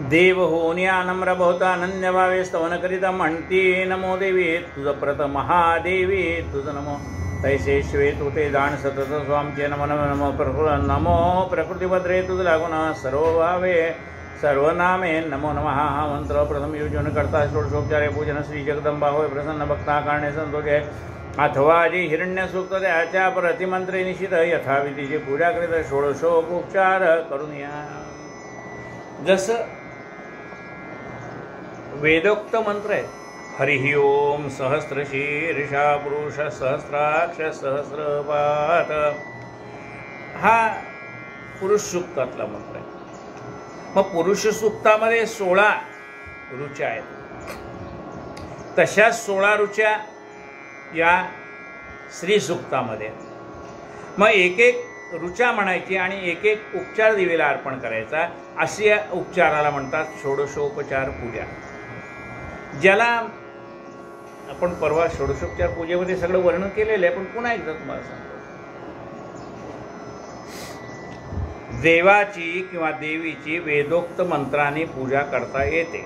देव होण्या नम्र बहुत अनन्य भावे स्तवन करिता म्हणती. नमो देवी तुझ प्रथम महादेवी तुझ नमो. तैसे शिवे तू ते जाण सतत स्वामचे नमो नमो नमो प्रकृतिभद्रे तुझ लागून सर्व भावे सर्वनामे नमो नमः. हा मंत्र प्रथम योजन करता षोडशोपचारे पूजन श्री जगदंबा होय प्रसन्न भक्ता कारणे संतोषे. अथवा जी हिरण्य सूक्त त्याच्या प्रतिमंत्रे निश्चित यथाविधीची पूजा करीत षोडशोपचार करून या. जसं वेदोक्त मंत्र आहे, हरिः ओम सहस्रशीर्षा पुरुष सहस्राक्ष सहस्रपात, हा पुरुष सूक्तातला मंत्र आहे. मग पुरुष सूक्तामध्ये 16 रुच्या आहेत, तशा 16 रुच्या या स्त्री सूक्तामध्ये. मग एक एक ऋचा म्हणायची आणि एक एक उपचार देवीला अर्पण करायचा. अशी उपचाराला म्हणतात षोडशोपचार पूजा. ज्याला आपण परवा षोडशोपचार पूजेमध्ये सगळं वर्णन केलेलं आहे, पण पुन्हा एकदा तुम्हाला सांगतो. देवाची किंवा देवीची वेदोक्त मंत्राने पूजा करता येते.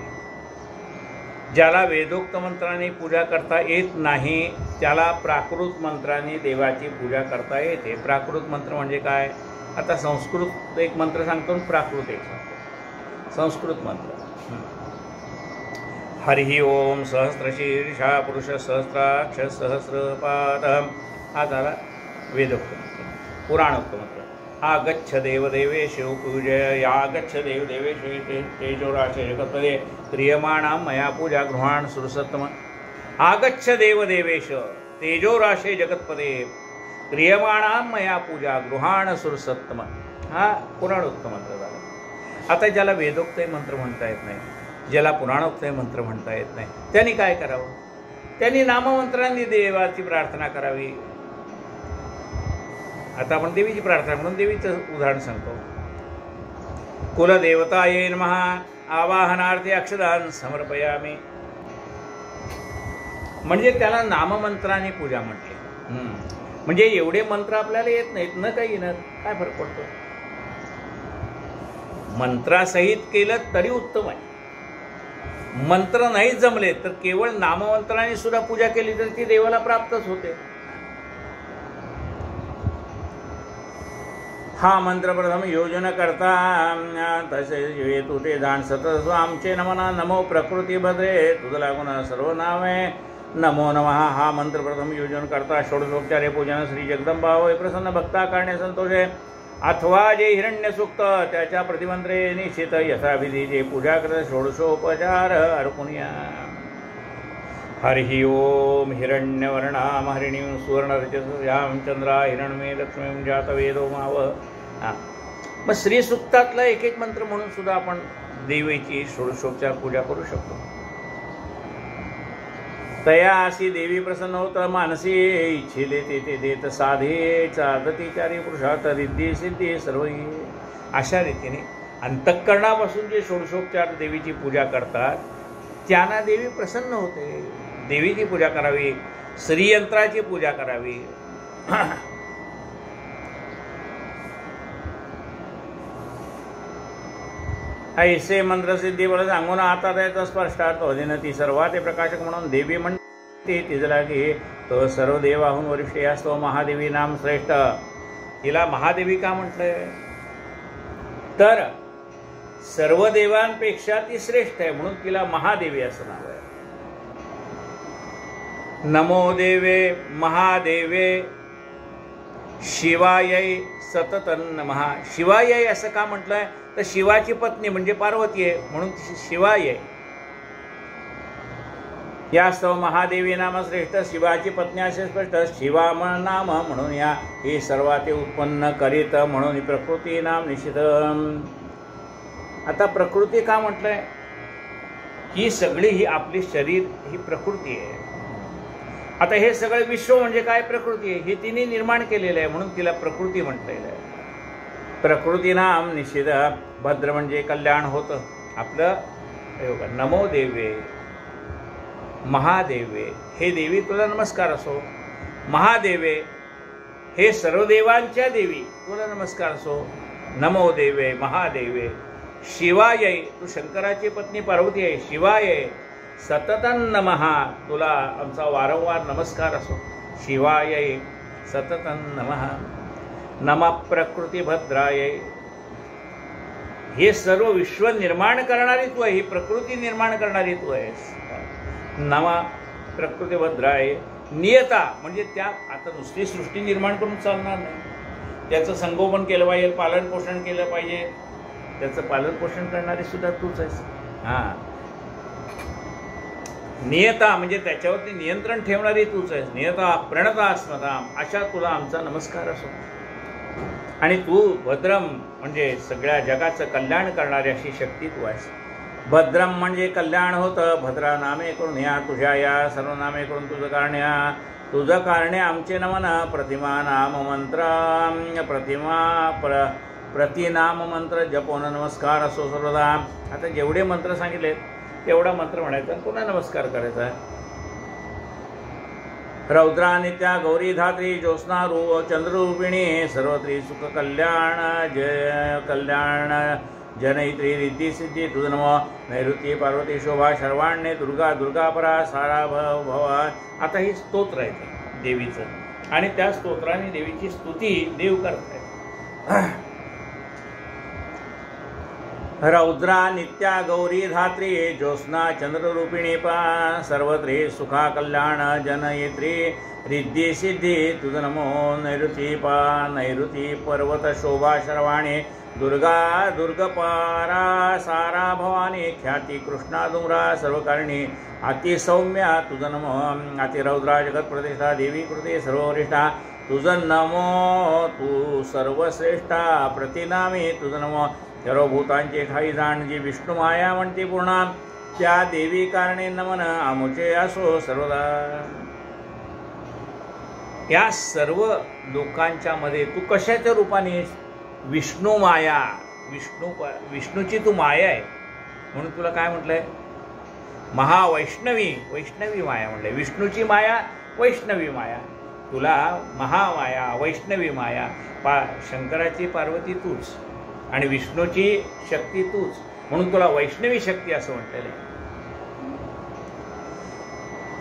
ज्याला वेदोक्त मंत्राने पूजा करता येत नाही त्याला प्राकृत मंत्राने देवाची पूजा करता येते. प्राकृत मंत्र म्हणजे काय? आता संस्कृत एक मंत्र सांगतो, प्राकृत एक सांगतो. संस्कृत मंत्र हरिः ओम सहस्रशीर्षा पुरुष सहस्राक्ष सहस्रपाद. हा झाला वेदोक्त मंत्र. पुराणोक्त मंत्र आगच्छ देवदेवेषु पूजय आगच्छ देवदेवेषु तेजोराशे जगत्पदे क्रियमाणां मया पूजा गृहाण सुरसत्तम. आगच्छ देवदेवेश तेजोराशे जगत्पदे क्रियमाणां मया पूजा गृहाण सुरसत्तम. हा पुराणोक्त मंत्र झाला. आता ज्याला वेदोक्त मंत्र म्हणता येत नाही, ज्याला पुराणोक्त मंत्र म्हणता येत नाही, त्यांनी काय करावं? त्यांनी नाममंत्रांनी देवाची प्रार्थना करावी. आता आपण देवीची प्रार्थना म्हणून देवीचं उदाहरण सांगतो. कुलदेवताये नमः आवाहनार्थे अक्षदान समर्पयामि. म्हणजे त्याला नाममंत्राने पूजा म्हटली. म्हणजे एवढे मंत्र आपल्याला येत नाहीत न काही न काय फरक पडतो? मंत्रासहित केलं तरी उत्तम आहे. मंत्र नाही जमले तर केवळ नाममंत्राने सुद्धा पूजा केली तर ती देवाला प्राप्तच होते. हा मंत्र प्रथम योजना करता तसे येतो ते जाण सतत आमचे नमना नमो प्रकृती भद्रे तुझ लागून सर्व नावे नमो नमः. हा मंत्र प्रथम योजन करता षोडशोपचारे पूजन श्री जगदंबा होय प्रसन्न भक्ता करणे संतोषे. अथवा जे हिरण्य सूक्त त्याच्या प्रतिमंत्रे निश्चित यथाविधी जे पूजा करत षोडशोपचार अर्पुनिया. हरिः ओम हिरण्यवर्णाम हरिणीं सुवर्णरजस्यां चंद्रा हिरण्मये लक्ष्मीं जातवेदो माव. मग श्रीसूक्तातला एक एक मंत्र म्हणून सुद्धा आपण देवीची षोडशोपचार पूजा करू शकतो. तया अशी देवी प्रसन्न होत मानसी इच्छिले ते देत साधे चादतीचारी पुरुषार्थ रिद्धी सिद्धी सर्व. अशा रीतीने अंतःकरणापासून जे षोडशोपचार देवीची पूजा करतात त्यांना देवी प्रसन्न होते. देवीची पूजा करावी, श्रीयंत्राची पूजा करावी. ऐसे मंत्रसिद्धी बळ सांगून आता त्याचा स्पष्टार्थ होते ती सर्वात प्रकाशक म्हणून देवी म्हणते. तिजला की तो सर्व देवाहून वरिष्ठ असतो महादेवी नाम श्रेष्ठ. तिला महादेवी का म्हटलंय? तर सर्व देवांपेक्षा ती श्रेष्ठ आहे म्हणून तिला महादेवी असं नाव आहे. नमो देवे महादेवे शिवायै सततं नमः. शिवायै असं का म्हटलंय? तर शिवाची पत्नी म्हणजे पार्वती आहे म्हणून शिवायै. यास्तव महादेवी नाम श्रेष्ठ शिवाची पत्नी असे स्पष्ट. शिवा नाम म्हणून या हे सर्वात उत्पन्न करीत म्हणून प्रकृती नाम निश्चित. आता प्रकृती का म्हटलंय? ही सगळी ही आपली शरीर ही प्रकृती आहे. आता हे सगळं विश्व म्हणजे काय? प्रकृती आहे. हे तिने निर्माण केलेलं आहे म्हणून तिला प्रकृती म्हटलेलं आहे. प्रकृती नाम निश्चित. भद्र म्हणजे कल्याण होतं आपलं. नमो देवे महादेवे. हे देवी तुला नमस्कार असो. महादेवे हे सर्व देवांच्या देवी तुला नमस्कार असो. नमो देवे महादेवे. शिवाय तू शंकराची पत्नी पार्वती आहे. शिवाय सततं नमः. तुला आमचा वारंवार नमस्कार असो. शिवाय सततं नमः. नमः प्रकृती भद्राय. हे सर्व विश्व निर्माण करणारी तू आहे. ही प्रकृती निर्माण करणारी तू आहेस. नमः प्रकृती भद्राय. नियता म्हणजे त्या आता नुसती सृष्टी निर्माण करून चालणार नाही. त्याचं संगोपन केलं पाहिजे, पालन पोषण केलं पाहिजे. त्याचं पालन पोषण करणारी सुद्धा तूच आहेस. हां. नियता म्हणजे त्याच्यावरती नियंत्रण ठेवणारी तूच आहेस. नियता प्रणता स्मता. अशा तुला आमचा नमस्कार असो. आणि तू भद्रम म्हणजे सगळ्या जगाचं कल्याण करणारी अशी शक्ती तू आहेस. भद्रम म्हणजे कल्याण होतं. भद्रा नामे करून या तुझ्या या सर्व नामे करून तुझं कारण या तुझ कारणे आमचे नमन प्रतिमा नाम मंत्र प्रतिनाम मंत्र जपोन नमस्कार असो सर्वदा. आता जेवढे मंत्र सांगितले तेवढा मंत्र म्हणायचा आणि पुन्हा नमस्कार करायचा. रौद्रा नित्या गौरी धात्री ज्योत्स्ना चंद्ररूपिणी सर्वत्री सुख कल्याण जनयित्री रिद्धी सिद्धी तुझ नम. नैऋती पार्वती शोभा शर्वाण्ये दुर्गा दुर्गापरा सारा भव. आता ही स्तोत्र आहे देवीचं आणि त्या स्तोत्राने देवीची स्तुती देव करत आहेत. रौद्रा नित्या गौरी धात्री ज्योत्स्ना चंद्ररूपिणी सर्वत्री सुखा कल्याण जनयित्री रिद्धी सिद्धी तुझ नमो. नैऋती पर्वत शोभा शर्वाणी दुर्गा दुर्गपारा सारा भवानी ख्याती कृष्णा डुंगरा सर्वकारिणी अति सौम्या तुझ नमो. अतिरौद्रा जगत प्रतिष्ठा देवी कृते सर्ववरिष्ठा तुझ नमो. तू सर्वश्रेष्ठा प्रतिनामी तुझ नमो. सर्वभूतांचे ठाई जाण जी विष्णू माया म्हणते पूर्णा त्या देवी कारणे नमन आमुचे असो सर्वदा. या सर्व लोकांच्या मध्ये तू कशाच्या रूपाने विष्णू माया विष्णूची तू माया आहे म्हणून तुला काय म्हटलंय वैष्णवी माया म्हटलंय. विष्णूची माया वैष्णवी माया. तुला महामाया वैष्णवी माया शंकराची पार्वती तूच आणि विष्णूची शक्ती तूच म्हणून तुला वैष्णवी शक्ती असं म्हटलेलं आहे.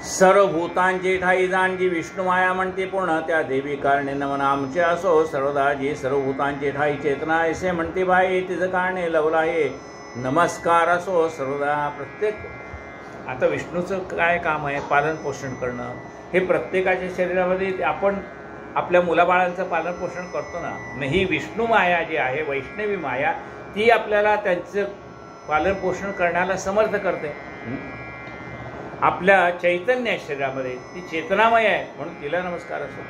सर्व भूतांची ठाई जाण जी विष्णू माया म्हणते पूर्ण त्या देवी कारणे नमन आमचे असो सर्वदा. जी सर्व भूतांची ठाई चेतना ऐसे म्हणते बाई तिचं कारणे लवला आहे नमस्कार असो सर्वदा. प्रत्येक आता विष्णूचं काय काम आहे पालन पोषण करणं. हे प्रत्येकाच्या शरीरामध्ये आपण आपल्या मुलाबाळांचं पालन पोषण करतो ना. ही विष्णू माया जी आहे वैष्णवी माया ती आपल्याला त्यांचं पालन पोषण करण्याला समर्थ करते. आपल्या चैतन्य शरीरामध्ये ती चेतनामय आहे म्हणून तिला नमस्कार असो.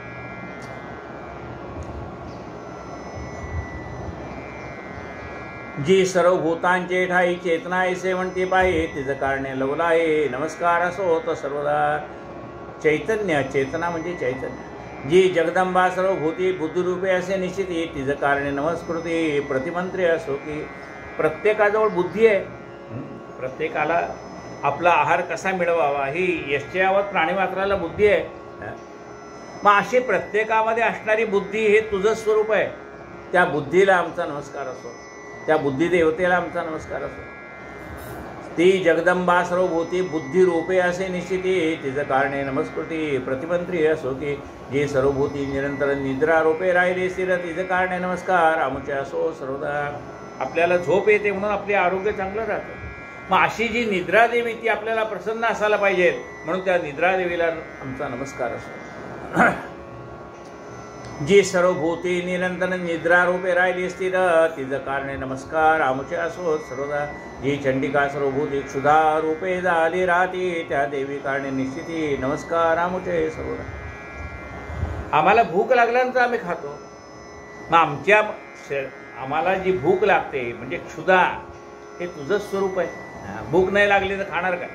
जी सर्व भूतांचे ठाई चेतना ऐसे म्हणते पाहे तिचं कारणे लवला आहे नमस्कार असो तर सर्वदा. चैतन्य चेतना म्हणजे चैतन्य. जी जगदंबा सर्व भूती बुद्धिरूपे असे निश्चिती तिचं कारणे नमस्कृती प्रतिमंत्री असो. की प्रत्येकाजवळ बुद्धी आहे. प्रत्येकाला आपला आहार कसा मिळवावा ही यश्चयावत प्राणीमात्राला बुद्धी आहे. मग अशी प्रत्येकामध्ये असणारी बुद्धी हे तुझं स्वरूप आहे. त्या बुद्धीला आमचा नमस्कार असो. त्या बुद्धिदेवतेला आमचा नमस्कार असो. ती जगदंबा सर्वभूती बुद्धिरूपे असे निश्चिती तिचं कारणे नमस्कृती प्रतिमंत्री असो. की जे सर्वभूती निरंतर निद्रारूपे राहिले स्थिर तिचं कारणे नमस्कार आमचे असो सर्वदा. आपल्याला झोप येते म्हणून आपले आरोग्य चांगलं राहतं. मग अशी जी निद्रादेवी ती आपल्याला प्रसन्न असायला पाहिजे म्हणून त्या निद्रादेवीला आमचा नमस्कार असो. जी सर्वभूती निरंतर निद्रारूपे राहिली स्थिर तिचं कारणे नमस्कार आमचे असो सर्वदा. जी चंडिका सर्वभूती क्षुधा रूपे झाली राहती त्या देवी कारणे निश्चिती नमस्कार आमचे सर्वदा. आम्हाला भूक लागल्यानंतर आम्ही खातो. मग आम्हाला जी भूक लागते म्हणजे क्षुधा हे तुझं स्वरूप आहे. भूक नाही लागली तर खाणार काय.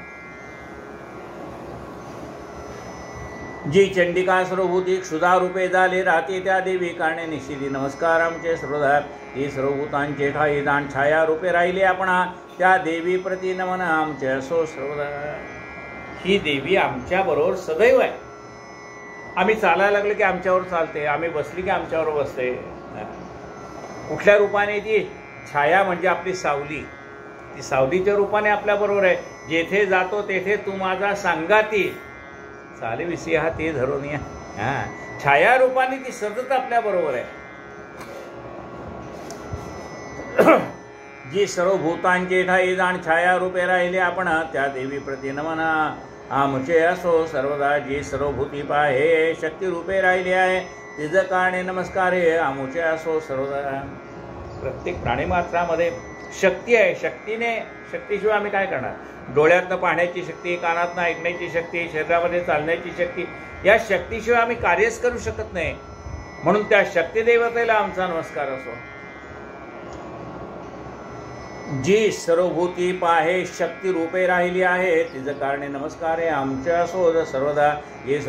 जी चंडिका सर्वभूती क्षुधा रूपे झाले राहते त्या देवी कारणे निश्चिती नमस्कार आमचे सर्वदा. ही सर्वभूतांचे ठाई दान छाया रूपे राहिले आपणा त्या देवी प्रती नमन आमचे असो सर्वदा. ही देवी आमच्या बरोबर सदैव आहे. आम्ही चालायला लागलो की आमच्यावर चालते. आम्ही बसली की आमच्यावर बसते. कुठल्या रूपाने ती छाया म्हणजे आपली सावली. ती सावलीच्या रूपाने आपल्याबरोबर आहे. जेथे जातो तेथे तू माझा सांगाती चाले विसी हा ते धरून या. छाया रूपाने ती सतत आपल्याबरोबर आहे. जी सर्व भूतांचे ठाई जाण छाया रूपे राहिले आपण त्या देवी प्रती नमन आमचे असो सर्वदा. जी सर्व भूती पाहे शक्ती रूपे राहिली आहे तिचं कारणे नमस्कार हे आमचे असो सर्वदा. प्रत्येक प्राणीमात्रामध्ये शक्ती आहे. शक्तीशिवाय आम्ही काय करणार. डोळ्यातनं पाहण्याची शक्ती, कानातनं ऐकण्याची शक्ती, शरीरामध्ये चालण्याची शक्ती, या शक्तीशिवाय आम्ही कार्यच करू शकत नाही. म्हणून त्या शक्तिदेवतेला आमचा नमस्कार असो. जी सर्वभूती पाहे शक्ती रूपे राहिली आहे तिचं कारणे नमस्कार आहे आमच्या असोत सर्वदा. जी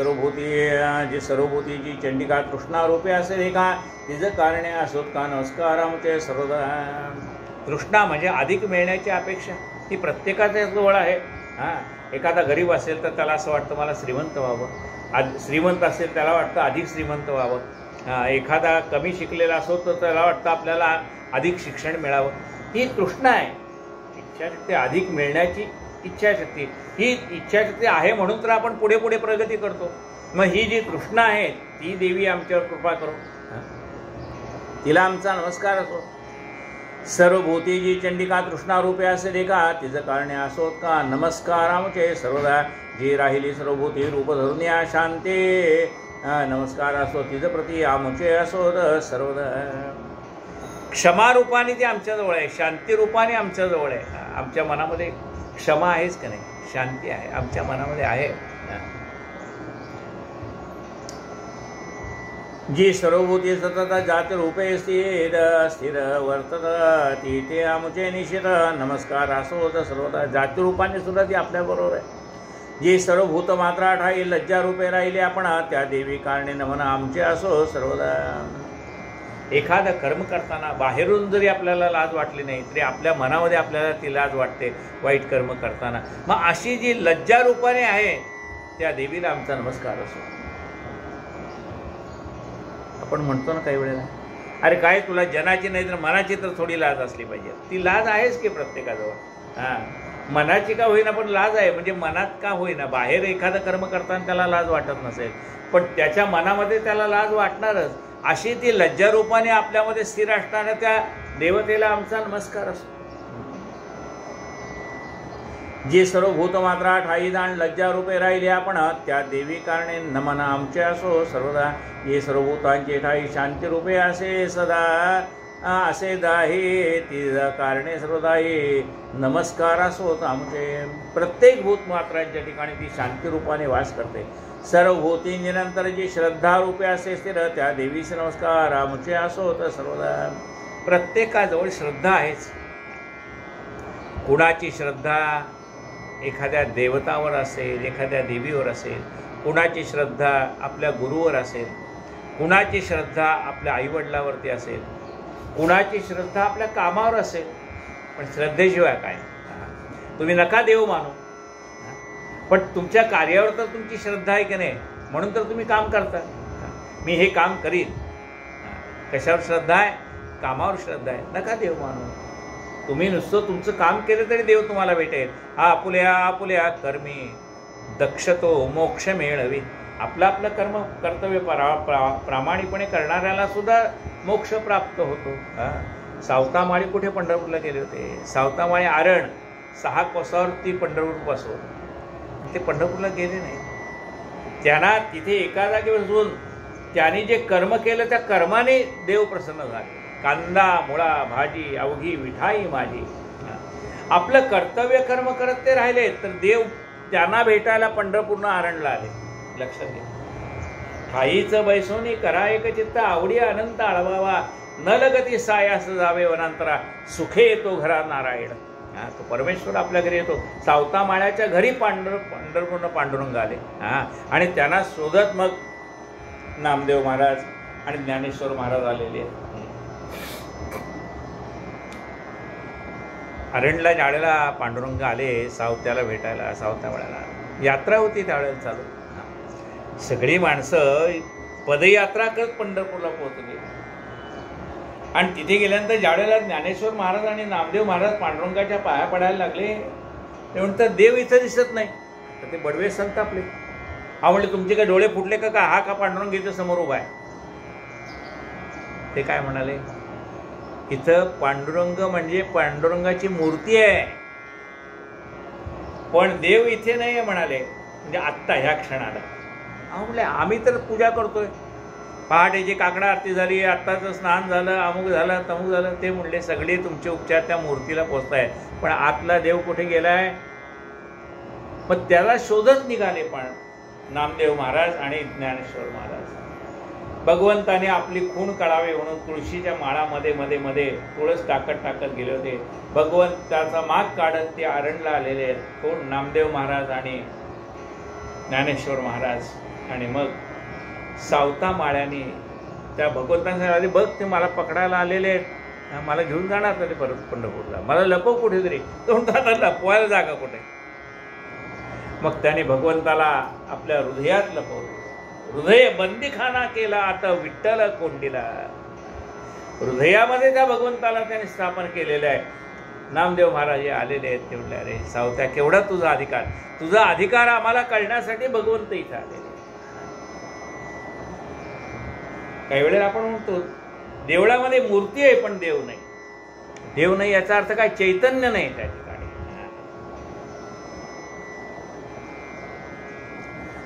सर्वभूती जी चंडिका तृष्णा रूपे असेल हे का तिचं कारणे असोत का नमस्कार आमचे सर्वदा. तृष्णा म्हणजे अधिक मिळण्याची अपेक्षा ही प्रत्येकाच्या जवळ आहे. एखादा गरीब असेल तर त्याला असं वाटतं मला श्रीमंत व्हावं, श्रीमंत असेल त्याला वाटतं अधिक श्रीमंत व्हावं. एखादा कमी शिकलेला असो तर त्याला वाटतं आपल्याला अधिक शिक्षण मिळावं. ही तृष्णा आहे, इच्छाशक्ती, अधिक मिळण्याची इच्छाशक्ती. ही इच्छाशक्ती आहे म्हणून तर आपण पुढे पुढे प्रगती करतो. मग ही जी तृष्णा आहे ती देवी आमच्यावर कृपा करो, तिला आमचा नमस्कार असो. सर्वभूती जी चंडिका तृष्णा रूपे असेल का तिचं कारणे असोत का नमस्कार आमचे सर्वदा. जी राहिली सर्वभूती रूप धरून या शांते नमस्कार असो तिचं प्रती आमचे असोत सर्वदा. क्षमा रूपाने ती आमच्याजवळ आहे, शांती रूपाने आमच्याजवळ आहे. आमच्या मनामध्ये क्षमा आहेच का नाही, शांती आहे आमच्या मनामध्ये आहे. जी सर्वभूती सतत जात रूपे स्थिर वर्तत ती आमचे निश्चित नमस्कार असोत सर्वदा. जातीरूपाने सुद्धा ती आपल्याबरोबर आहे. जी सर्वभूत मात्रा ठाई लज्जा रूपे राहिले आपण त्या देवी कारणे नमन आमचे असो सर्वदा. एखादं कर्म करताना बाहेरून जरी आपल्याला लाज वाटली नाही तरी आपल्या मनामध्ये आपल्याला ती लाज वाटते वाईट कर्म करताना. मग अशी जी लज्जा रूपाने आहे त्या देवीला आमचा नमस्कार असो. आपण म्हणतो ना काही वेळेला अरे काय तुला जनाची नाही तर मनाची तर थोडी लाज असली पाहिजे. ती लाज आहेच की प्रत्येकाजवळ. मनाची का होईना पण लाज आहे. म्हणजे मनात का होईना, बाहेर एखादं कर्म करताना त्याला लाज वाटत नसेल पण त्याच्या मनामध्ये त्याला लाज वाटणारच. अशी ती लज्जारूपाने आपल्यामध्ये स्थिर असणाऱ्या त्या देवतेला आमचा नमस्कार असो. जी सर्वभूत मात्रा ठाई जाण लज्जा रूपे राहिले आपण त्या देवी कारणे नमन आमचे असो सर्वदा. ये सर्वभूतांचे ठाई शांती रूपे असे सदा असे दाहे ती कारणे सर्वदा ये नमस्कार असोत आमचे. प्रत्येक भूत मात्रांच्या ठिकाणी ती शांती रूपाने वास करते. सर्वभूती निरंतर जी श्रद्धा रूपे असे स्थिर त्या देवीचे नमस्कार आमचे असोत सर्वदा. प्रत्येकाजवळ श्रद्धा आहेच. कुणाची श्रद्धा एखाद्या देवतावर असेल, एखाद्या देवीवर असेल, कुणाची श्रद्धा आपल्या गुरुवर असेल, कुणाची श्रद्धा आपल्या आईवडिलावरती असेल, कुणाची श्रद्धा आपल्या कामावर असेल. पण श्रद्धेशिवाय काय, तुम्ही नका देव मानू पण तुमच्या कार्यावर तर तुमची श्रद्धा आहे की नाही म्हणून तर तुम्ही काम करता. मी हे काम करीन, कशावर श्रद्धा आहे, कामावर श्रद्धा आहे. नका देव मानू. तुम्ही नुसतं तुमचं काम केलं तरी देव तुम्हाला भेटेल. आपुल्या आपुल्या कर्मी दक्षतो मोक्ष मिळवी. आपलं आपलं कर्म कर्तव्य प्रामाणिकपणे करणाऱ्याला सुद्धा मोक्ष प्राप्त होतो. सावतामाळी कुठे पंढरपूरला गेले होते. सावतामाळी आरण 6 कोसावर ती पंढरपूर बसवत, ते पंढरपूरला गेले नाही. त्यांना तिथे एका जागेवर बसून त्यांनी जे कर्म केलं त्या कर्माने देव प्रसन्न झाले. कांदा मुळा भाजी अवघी विठाई माझी. आपलं कर्तव्य कर्म करत ते राहिले तर देव त्यांना भेटायला पंढरपूरनं आरणला आले. लक्षात घ्या. ठाईचं बैसोनी करा एक चित्त आवडी अनंत आळवावा न लगती सायास जावे वनांतरा सुखे येतो घरा नारायण. तो परमेश्वर आपल्या घरी येतो. सावता माळ्याच्या घरी पंढरपूरनं पांडुरंग आले. आणि त्यांना शोधत मग नामदेव महाराज आणि ज्ञानेश्वर महाराज आलेले. अरणला ज्यावेळेला पांडुरंग आले सावत्याला भेटायला, सावता माळ्याला यात्रा होती त्यावेळेला चालू. सगळी माणसं पदयात्रा करत पंढरपूरला पोहोचली. आणि तिथे गेल्यानंतर ज्यावेळेला ज्ञानेश्वर महाराज आणि नामदेव महाराज पांडुरंगाच्या पाया पडायला लागले ते म्हणतात देव इथं दिसत नाही. तर ते बडवे संतापले. म्हणले तुमचे काय डोळे फुटले का, हा का पांडुरंग इथं समोर उभा आहे. ते काय म्हणाले, इथं पांडुरंग म्हणजे पांडुरंगाची मूर्ती आहे पण देव इथे नाही आहे म्हणाले. म्हणजे आत्ता ह्या क्षणाला. म्हणले आम्ही तर पूजा करतोय, पहाटेची काकडा आरती झाली, आत्ताचं स्नान झालं, अमुक झालं तमुक झालं. ते म्हणले सगळे तुमचे उपचार त्या मूर्तीला पोचताय पण आतला देव कुठे गेलाय. मग त्याला शोधत निघाले पण नामदेव महाराज आणि ज्ञानेश्वर महाराज. भगवंताने आपली खूण काढावी म्हणून तुळशीच्या माळामध्ये मध्ये मध्ये तुळस टाकत गेले होते. भगवंताचा माग काढत ते आरणला आलेले आहेत. कोण? नामदेव महाराज आणि ज्ञानेश्वर महाराज. आणि मग सावता माळ्याने त्या भगवंतांना आले, बघ ते मला पकडायला आलेले आहेत, मला घेऊन जाणार तरी परत पंढरपूरला, मला लपव कुठेतरी. तोंडाला लपवायला जागा कुठे? मग त्याने भगवंताला आपल्या हृदयात लपवलं. हृदय बंदीखाना केला आता विठ्ठल कोंडीला. हृदयामध्ये त्या भगवंताला त्याने स्थापन केलेलं आहे. नामदेव महाराज हे आलेले आहेत. ते म्हटले, अरे सावत्या, केवढा तुझा अधिकार, तुझा अधिकार आम्हाला कळण्यासाठी भगवंत इथं आलेले. काही वेळेला आपण म्हणतो देवळामध्ये मूर्ती आहे पण देव नाही. देव नाही याचा अर्थ काय? चैतन्य नाही त्या ठिकाणी.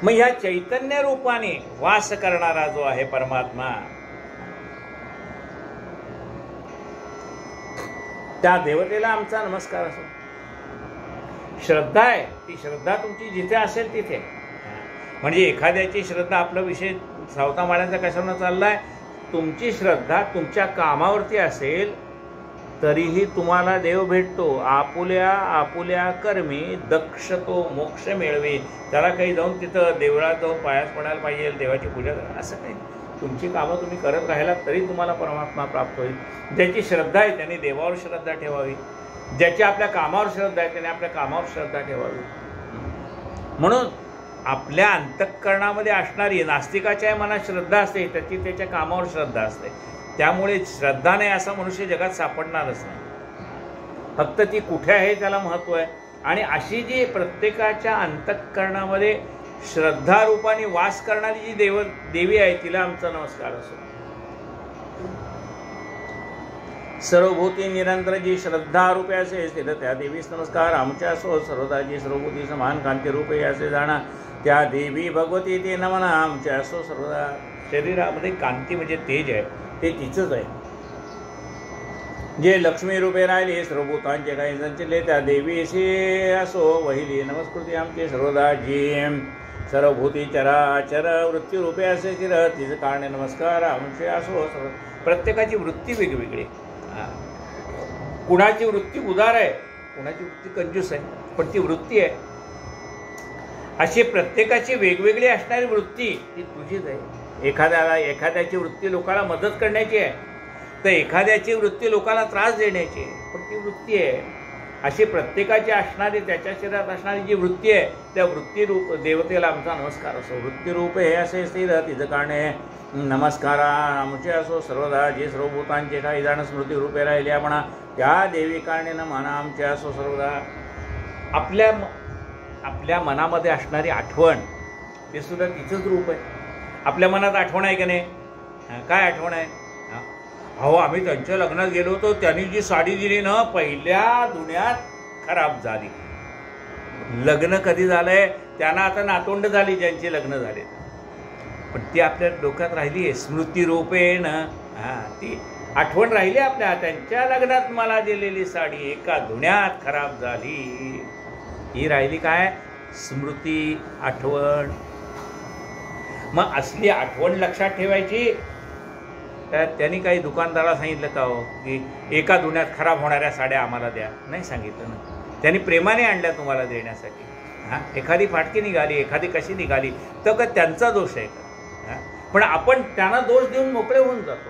मग ह्या चैतन्य रूपाने वास करणारा जो आहे परमात्मा, त्या देवतेला आमचा नमस्कार असो. श्रद्धा आहे, ती श्रद्धा तुमची जिथे असेल तिथे. म्हणजे एखाद्याची श्रद्धा, आपला विषय सावता माळ्यांचा कशावर चाललाय, तुमची श्रद्धा तुमच्या कामावरती असेल तरीही तुम्हाला देव भेटतो. आपुल्या आपुल्या कर्मी दक्ष तो मोक्ष मिळवे. त्याला काही जाऊन तिथं देवळात जाऊन पायास पडायला पाहिजे, देवाची पूजा करा असं काही. तुमची कामं तुम्ही करत राहिलात तरी तुम्हाला परमात्मा प्राप्त होईल. ज्याची श्रद्धा आहे त्याने देवावर श्रद्धा ठेवावी. ज्याची आपल्या कामावर श्रद्धा आहे त्याने आपल्या कामावर श्रद्धा ठेवावी. म्हणून आपल्या अंतःकरणामध्ये असणारी, नास्तिकाच्या मनात श्रद्धा असते, त्याची त्याच्या कामावर श्रद्धा असते. त्यामुळे श्रद्धा नाही असा मनुष्य जगात सापडणारच नाही. फक्त ती कुठे आहे त्याला महत्त्व आहे. आणि अशी जी प्रत्येकाच्या अंतःकरणामध्ये श्रद्धा रूपाने वास करणारी जी देवी आहे तिला आमचा नमस्कार असो. सर्वभूती निरंतर जी श्रद्धा रूपे असे तिथं त्या देवीस नमस्कार आमच्या असो. सर्वदा जी सर्वभूती समान कांती रूपे असे जाणा त्या देवी भगवती ते नमना आमच्या असो. सर्वदा शरीरामध्ये कांती म्हणजे तेज आहे ते तिचंच आहे. जे लक्ष्मी रूपे राहिले सर्वभूतांचे काही संचले त्या देवीशी असो वहिली नमस्कृती आमचे. सर्वदा जी सर्वभूती चराचर वृत्ती रूपे असे चिर तिचं कारणे नमस्कार आमचे असो. प्रत्येकाची वृत्ती वेगवेगळी. कुणाची वृत्ती उदार आहे, कुणाची वृत्ती कंजूस आहे, पण ती वृत्ती आहे. अशी प्रत्येकाची वेगवेगळी असणारी वृत्ती ती तुझीच आहे. एखाद्याची वृत्ती लोकांना मदत करण्याची आहे, तर एखाद्याची वृत्ती लोकांना त्रास देण्याची आहे, पण ती वृत्ती आहे. अशी प्रत्येकाची असणारी, त्याच्या शरीरात असणारी जी वृत्ती आहे त्या वृत्तीरूप देवतेला आमचा नमस्कार असो. वृत्तीरूप हे असे स्थिर तिचं कारणे नमस्कारा आमचे असो. सर्वदा जे सर्वभूतांचे काही जाण स्मृती रूपे राहिले म्हणा त्या देवी कारणे न म्हणा आमचे असो. सर्वदा आपल्या मनामध्ये असणारी आठवण ते सुद्धा तिचंच रूप आहे. आपल्या मनात आठवण आहे की नाही? काय आठवण आहे? अहो आम्ही त्यांच्या लग्नात गेलो होतो, त्यांनी जी साडी दिली ना पहिल्या धुण्यात खराब झाली. लग्न कधी झालंय? त्यांना आता नातोंड झाली ज्यांचे लग्न झाले, पण ती आपल्या डोक्यात राहिली आहे स्मृतिरूपेण. ती आठवण राहिली आपल्या. त्यांच्या लग्नात मला दिलेली साडी एका धुण्यात खराब झाली, ही राहिली काय? स्मृती, आठवण. मग असली आठवण लक्षात ठेवायची. त्यांनी काही दुकानदाराला सांगितलं का हो की एका धुण्यात खराब होणाऱ्या साड्या आम्हाला द्या? नाही सांगितलं ना. त्यांनी प्रेमाने आणल्या तुम्हाला देण्यासाठी. एखादी फाटकी निघाली, एखादी कशी निघाली तर का त्यांचा दोष आहे का? पण आपण त्यांना दोष देऊन मोकळे होऊन जातो.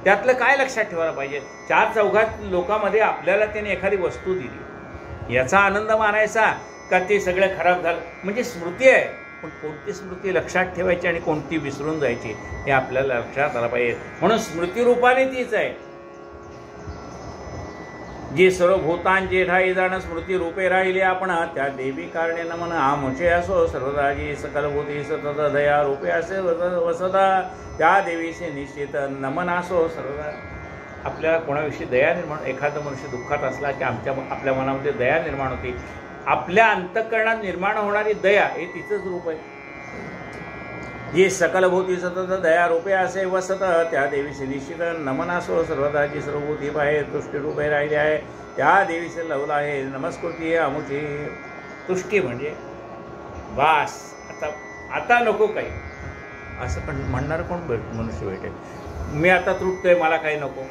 त्यातलं काय लक्षात ठेवायला पाहिजे? चार चौघात लोकांमध्ये आपल्याला त्यांनी एखादी वस्तू दिली, याचा आनंद मानायचा का ते सगळं खराब झालं? म्हणजे स्मृती आहे, पण कोणती स्मृती लक्षात ठेवायची आणि कोणती विसरून जायची हे आपल्याला लक्षात आलं पाहिजे. म्हणून स्मृतिरूपाने तीच आहे जी सर्वभूतांचे ठाई जाण स्मृती रूपे राहिले आपण त्या देवी कारणे नमन आमचे असो. सर्वदा जी सकलभूती सतत दया रूपे असे वसदा त्या देवीचे निश्चित नमन असो. सर्वदा आपल्याला कोणाविषयी दया निर्माण, एखादा मनुष्य दुःखात असला की आपल्या मनामध्ये दया निर्माण होती. आपल्या अंतःकरणात निर्माण होणारी दया हे तिचंच रूप आहे. जी सकलभूती सतत दया रूपे असे वसत त्या देवीचे निश्चित नमन असो. सर्वदा जी सर्वभूती बाहेर तुष्टी रूपे राहिली आहे त्या देवीचे लवला आहे नमस्कृती अमुची. तुष्टी म्हणजे बास, आता नको काही. असं म्हणणार कोण मनुष्य भेटेल? मी आता तृप्त आहे, मला काही नको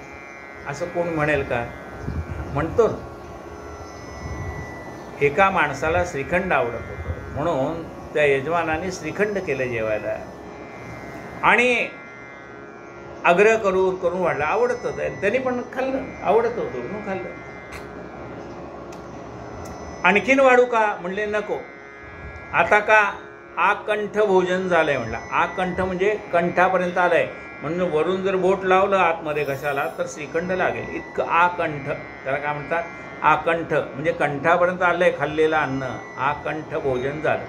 असं कोण म्हणेल का? म्हणतो ना. एका माणसाला श्रीखंड आवडत होतं म्हणून त्या यजमानाने श्रीखंड केलं जेवायला आणि आग्रह करून करून वाढला. आवडत होतं, त्यांनी पण खाल्लं, आवडत होतं म्हणून खाल्लं. आणखीन वाढू का म्हणले नको. आता का? आकंठ भोजन झालंय म्हणला. आकंठ म्हणजे कंठापर्यंत आलंय म्हणून वरून जर बोट लावलं आतमध्ये घशाला तर श्रीखंड लागेल इतकं आकंठ. त्याला काय म्हणतात? आकंठ म्हणजे कंठापर्यंत आलंय खाल्लेलं अन्न. आकंठ भोजन झालं.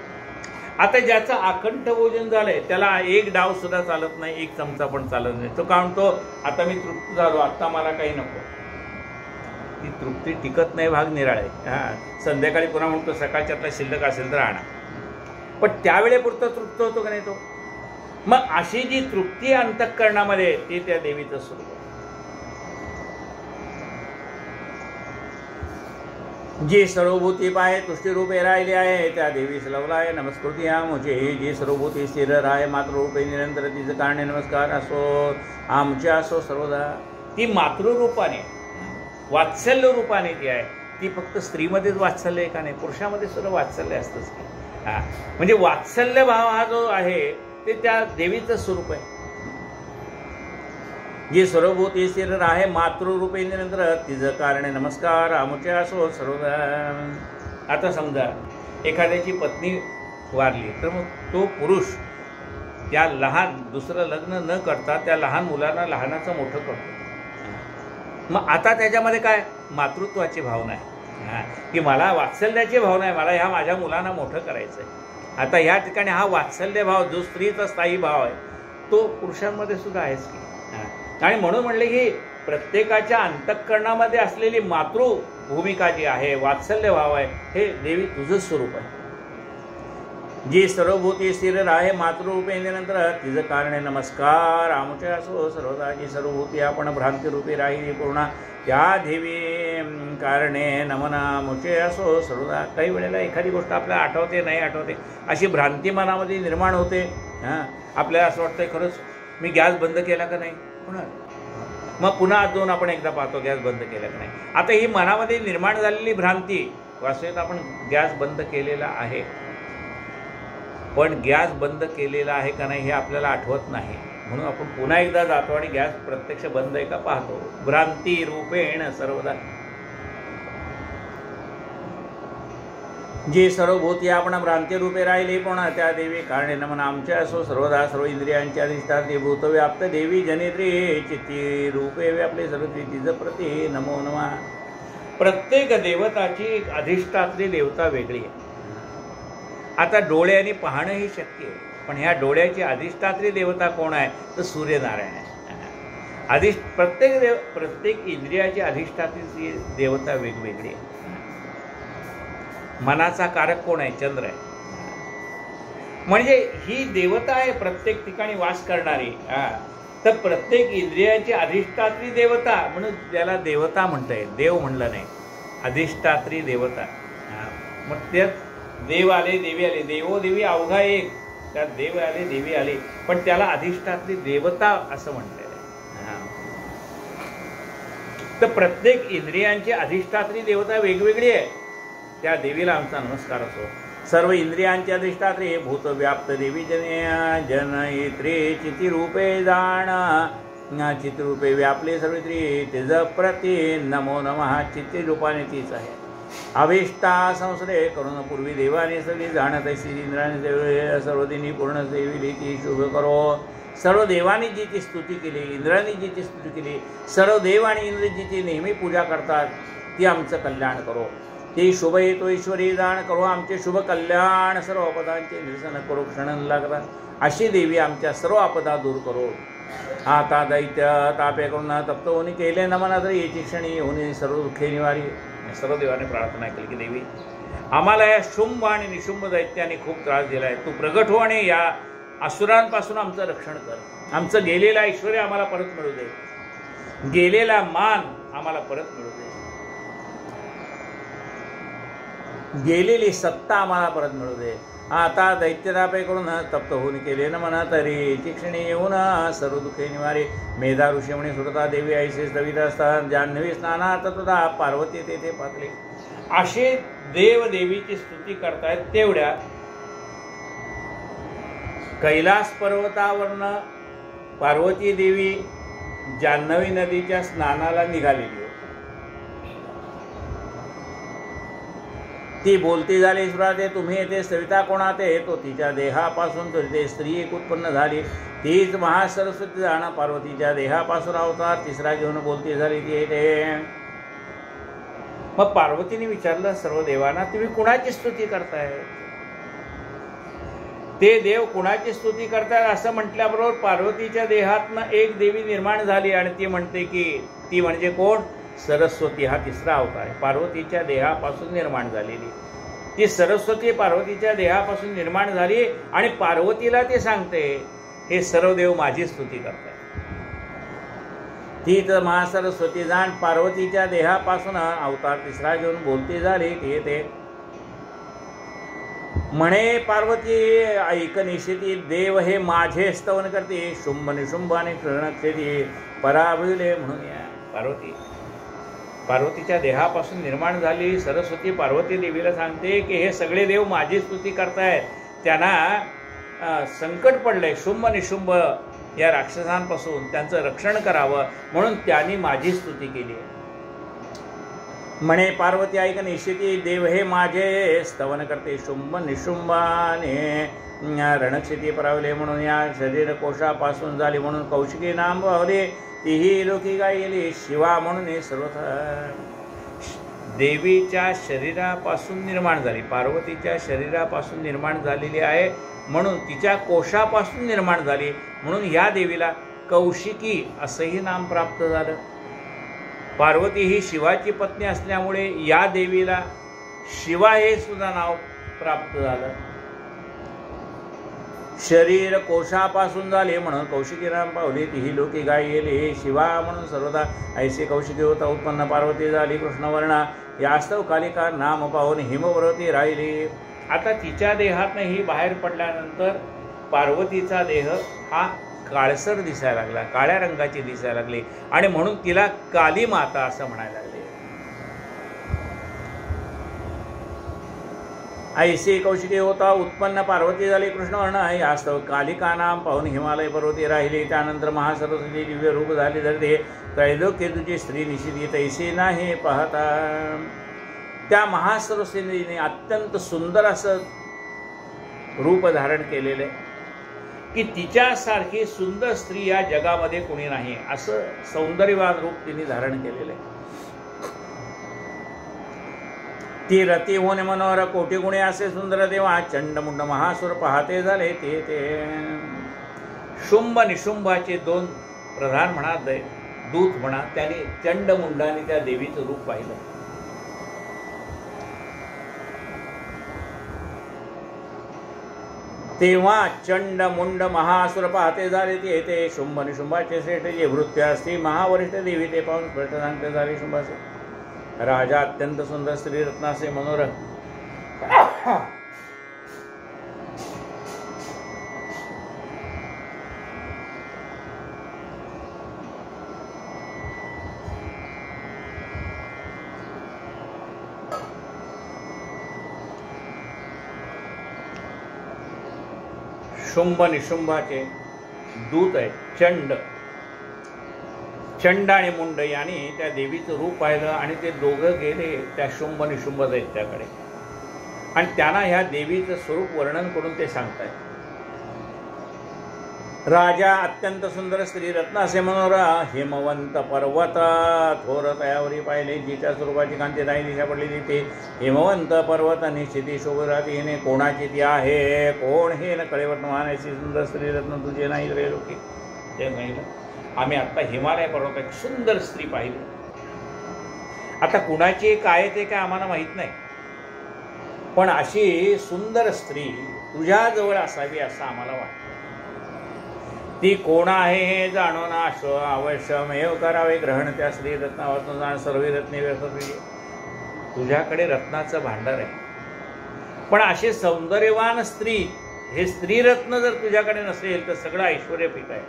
आता ज्याचं आकंठ भोजन झालंय त्याला एक डाव सुद्धा चालत नाही, एक चमचा पण चालत नाही. तो काय म्हणतो? आता मी तृप्त झालो, आता मला काही नको. ती तृप्ती टिकत नाही, भाग निराळे. संध्याकाळी पुन्हा म्हणतो सकाळच्यातला शिल्लक असेल तर आणा. पण त्यावेळेपुरतं तृप्त होतो का नाही तो? मग अशी जी तृप्ती अंतःकरणामध्ये ती त्या देवीचं स्वरूप आहे. जी सर्वभूती पाहे तुष्टीरूपे राहिले आहे त्या देवीस लवलाय नमस्कृती आमचे. जी सर्वभूती स्थिर राहे मातृरूपे निरंतर तिचं कारणे नमस्कार असो आमच्या असो सर्वदा. ती मातृरूपाने वात्सल्य रूपाने ती आहे. ती फक्त स्त्रीमध्येच वात्सल्य आहे का नाही? पुरुषामध्ये सुद्धा वात्सल्य असतंच की. म्हणजे वात्सल्य भाव हा जो आहे ते त्या देवीचं स्वरूप आहे. जी सर्वभूती स्थिर राहे मातृरूपे निरंतर तिचं कारणे नमस्कार आमच्या असो सर्वदा. आता समजा एखाद्याची पत्नी वारली तर मग तो पुरुष त्या लहान दुसरं लग्न न करता त्या लहान मुलांना लहानाचं मोठं करतो. मग आता त्याच्यामध्ये काय? मातृत्वाची भावना आहे की मला वात्सल्याची भावना आहे, मला ह्या माझ्या मुलांना मोठं करायचं आहे. आता ह्या ठिकाणी हा वात्सल्य भाव जो स्त्रीचा स्थायी भाव आहे तो पुरुषांमध्ये सुद्धा आहेच की. आणि म्हणून म्हणले की प्रत्येकाच्या अंतःकरणामध्ये असलेली मातृभूमिका जी आहे, वात्सल्य भाव आहे, हे देवी तुझं स्वरूप आहे. जी सर्वभूती स्थिर राहे मातृरूपे नंतर तिचं कारणे नमस्कार आमचे असो सर्वदा. जी सर्वभूती आपण भ्रांतिरूपी राहिली पूर्ण त्या देवी कारणे नमना मुचे असो सर्वदा. काही वेळेला एखादी गोष्ट आपल्याला आठवते नाही आठवते अशी भ्रांती मनामध्ये निर्माण होते. आपल्याला असं वाटतंय खरंच मी गॅस बंद केला का नाही पुन्हा, मग पुन्हा आज जाऊन आपण एकदा पाहतो गॅस बंद केला का नाही. आता ही मनामध्ये निर्माण झालेली भ्रांती वास्तविक आपण गॅस बंद केलेला आहे, पण गॅस बंद केलेला आहे का नाही हे आपल्याला आठवत नाही. म्हणून आपण पुन्हा एकदा जातो आणि गॅस प्रत्यक्ष बंद आहे का पाहतो. भ्रांती रूपेण सर्वदा. जी सर्वभूती आपण भ्रांती रूपे राहिले पण त्या देवी कारणे नमन आमच्या असो सर्वदा. सर्व इंद्रियांच्या अधिष्ठात्री भूतव्याप्त देवी जनेत्री चित्ती रूपे व्यापले सर्व तिचं प्रती नमो नमः. प्रत्येक देवताची एक अधिष्ठात्री देवता वेगळी आहे. आता डोळ्याने पाहणं ही शक्य आहे, पण ह्या डोळ्याची अधिष्ठात्री देवता कोण आहे तर सूर्यनारायण आहे. प्रत्येक इंद्रियाची अधिष्ठात्री देवता वेगवेगळी आहे. मनाचा कारक कोण आहे? चंद्र आहे. म्हणजे ही देवता आहे प्रत्येक ठिकाणी वास करणारी. तर प्रत्येक इंद्रियाची अधिष्ठात्री देवता म्हणून त्याला देवता म्हणता येईल, देव म्हणलं नाही, अधिष्ठात्री देवता. मग त्यात देव आले देवी आले, देवो देवी अवघा एक, त्यात देव आले देवी आले, पण त्याला अधिष्ठात्री देवता असं म्हणता येईल. तर प्रत्येक इंद्रियांची अधिष्ठात्री देवता वेगवेगळी आहे. त्या देवीला आमचा नमस्कार असो. सर्व इंद्रियांची अधिष्ठात्री भूतव्याप्त देवी जनयित्री चितिरूपे जाण चितिरूपे व्यापले सर्वत्री तिज प्रती नमो नमः. चित्ती रूपाने तीच आहे. अविष्टा संसरे करून पूर्वी देवाने सगळी जाणत श्री इंद्राने सर्वदिनी पूर्ण सेविली ती शुभ करो. सर्व देवांनी जिची स्तुती केली, इंद्राने जिची स्तुती केली, सर्व देव आणि इंद्र जिची नेहमी पूजा करतात ती आमचं कल्याण करो. ती शुभ येतो ईश्वरी दान करो आमचे शुभ कल्याण. सर्व आपदांचे निरसन करो क्षण लागला. अशी देवी आमच्या सर्व आपदा दूर करो. आता दैत्य तापे करून तप्त होणी केले नमना तरी याची क्षणी होणे सर्व दुःखे निवारी. सर्व देवाने प्रार्थना केली की देवी आम्हाला या शुंभ आणि निशुंभ दैत्याने खूप त्रास दिला आहे, तू प्रगट हो आणि या असुरांपासून आमचं रक्षण कर. आमचं गेलेला ऐश्वर्य आम्हाला परत मिळू दे, गेलेला मान आम्हाला परत मिळू दे, गेलेली सत्ता आम्हाला परत मिळू दे. आता दैत्यतापे करून तप्त होऊन केले न म्हणा तरी चिक्षणी येऊन सर्व दुःखे निवारे. मेधा ऋषी म्हणे सुरता देवी ऐसे स्तवित असतात जान्हवी स्नानात तथा पार्वती तेथे पातले. असे देव देवीची स्तुती करतायत तेवढ्या कैलास पर्वतावरनं पार्वती देवी जान्हवी नदीच्या स्नानाला निघालेली होती. ती बोलती झाली सुराते तुम्ही येथे सविता कोणाते तो तिच्या देहापासून ते स्त्री एक उत्पन्न झाली. तीच महासरस्वती जाण पार्वतीच्या देहापासून अवतार तिसरा घेऊन बोलती झाली ती येते. मग पार्वतीने विचारलं सर्व देवांना तुम्ही कुणाची स्तुती करताय. ते देव कुणाची स्तुती करतायत असं म्हटल्याबरोबर पार्वतीच्या देहातनं एक देवी निर्माण झाली आणि ती म्हणते की ती म्हणजे कोण. सरस्वती हा तिसरा अवतार आहे. पार्वतीच्या देहापासून निर्माण झालेली ती सरस्वती पार्वतीच्या देहापासून निर्माण झाली आणि पार्वतीला ते सांगते हे सर्व देव माझी स्तुती करतात. ती तर महासरस्वती जाण पार्वतीच्या देहापासून अवतार तिसरा घेऊन बोलती झाली ती येते. म्हणे पार्वती ऐक निश्चिती देव हे माझे स्तवन करते. शुंभ निशुंभ आणि क्षणक्षेती पराभविले म्हणून या पार्वतीच्या देहापासून निर्माण झाली सरस्वती पार्वती देवीला सांगते की हे सगळे देव माझी स्तुती करतायत. त्यांना संकट पडलंय शुंभ निशुंभ या राक्षसांपासून त्यांचं रक्षण करावं म्हणून त्यांनी माझी स्तुती केली आहे. म्हणे पार्वती ऐक निश्चिती देव हे माझे स्तवन करते. शुंभ निशुंभाने रणक्षेती परावले म्हणून या शरीर कोशापासून झाली म्हणून कौशिकी नाम पावले. तीही लोकी गायली शिवा म्हणून सर्वथा देवीच्या शरीरापासून निर्माण झाली. पार्वतीच्या शरीरापासून निर्माण झालेली आहे म्हणून तिच्या कोशापासून निर्माण झाली म्हणून या देवीला कौशिकी असंही नाम प्राप्त झालं. पार्वती ही शिवाची पत्नी असल्यामुळे या देवीला शिवा हे सुद्धा नाव प्राप्त झालं. शरीर कोशापासून झाले म्हणून कौशिकी नाम पावले. तीही लोकी गायले शिवा म्हणून सर्वदा ऐसे कौशिकी होता उत्पन्न पार्वती झाली कृष्णवर्णा. यास्तव कालिका नाम पाहून हिमपर्वती राहिली. आता तिच्या देहातनं ही बाहेर पडल्यानंतर पार्वतीचा देह हा काळसर दिसायला लागला काळ्या रंगाची दिसायला लागली आणि म्हणून तिला काली माता असं म्हणायला लागले. ऐसे कौशिकी होता उत्पन्न पार्वती झाली कृष्णवर्ण. यास्तव कालिका नाम पाहून हिमालय पर्वती राहिली. त्यानंतर महासरस्वती दिव्य रूप झाले धरते. त्रैलोक्य तुझी स्त्री निशिती तैसे नाही पाहता. त्या महासरस्वतीने अत्यंत सुंदर असं रूप धारण केलेले की तिच्यासारखी सुंदर स्त्री या जगामध्ये कोणी नाही असं सौंदर्यवान रूप तिने धारण केलेले. ती रती होणे मनोहर कोटी गुणे असे सुंदर देवा. चंडमुंड महासुर पाहते झाले ते शुंभ निशुंभाचे दोन प्रधान म्हणा दूत म्हणा त्याने चंडमुंडाने त्या देवीचं रूप पाहिलं. तेव्हा चंड मुंड महासुर पाहते झाले ते शुंभ निशुंभाचे श्रेष्ठ जे वृत्य असते महावरिष्ठ देवी ते पाहून स्पष्ट सांगते झाले शुंभाचे. राजा अत्यंत सुंदर स्त्री रत्नासे मनोरम. शुंभ निशुंभाचे दूत आहे चंड आणि मुंड यांनी त्या देवीचं रूप पाहिलं आणि ते दोघं गेले त्या शुंभ निशुंभ दैत्याकडे आणि त्यांना ह्या देवीचं स्वरूप वर्णन करून ते सांगतायत. राजा अत्यंत सुंदर स्त्री रत्न असे मनोरा. हिमवंत पर्वत थोर तयावरी पाहिले. जिच्या स्वरूपाची कांती नाही दिशा पडलेली ते हिमवंत पर्वत निश्चिती शोभराती. हिने कोणाची ती आहे कोण हे न कळे वर्तमान अशी सुंदर स्त्री रत्न तुझे नाही रे लोके. ते म्हणलं आम्ही आत्ता हिमालय पर्वत एक सुंदर स्त्री पाहिली. आता कुणाची काय ते काय आम्हाला माहीत नाही पण अशी सुंदर स्त्री तुझ्याजवळ असावी असं आम्हाला वाटतं. ती कोण आहे हे जाणून अवश्यमेव करावे ग्रहण. त्या स्त्री रत्नावरून जाण सर्व रत्ने व्यर्थली. तुझ्याकडे रत्नाचं भांडार आहे पण असे सौंदर्यवान स्त्री, हे स्त्रीरत्न जर तुझ्याकडे नसेल तर सगळं ऐश्वर पीक आहे.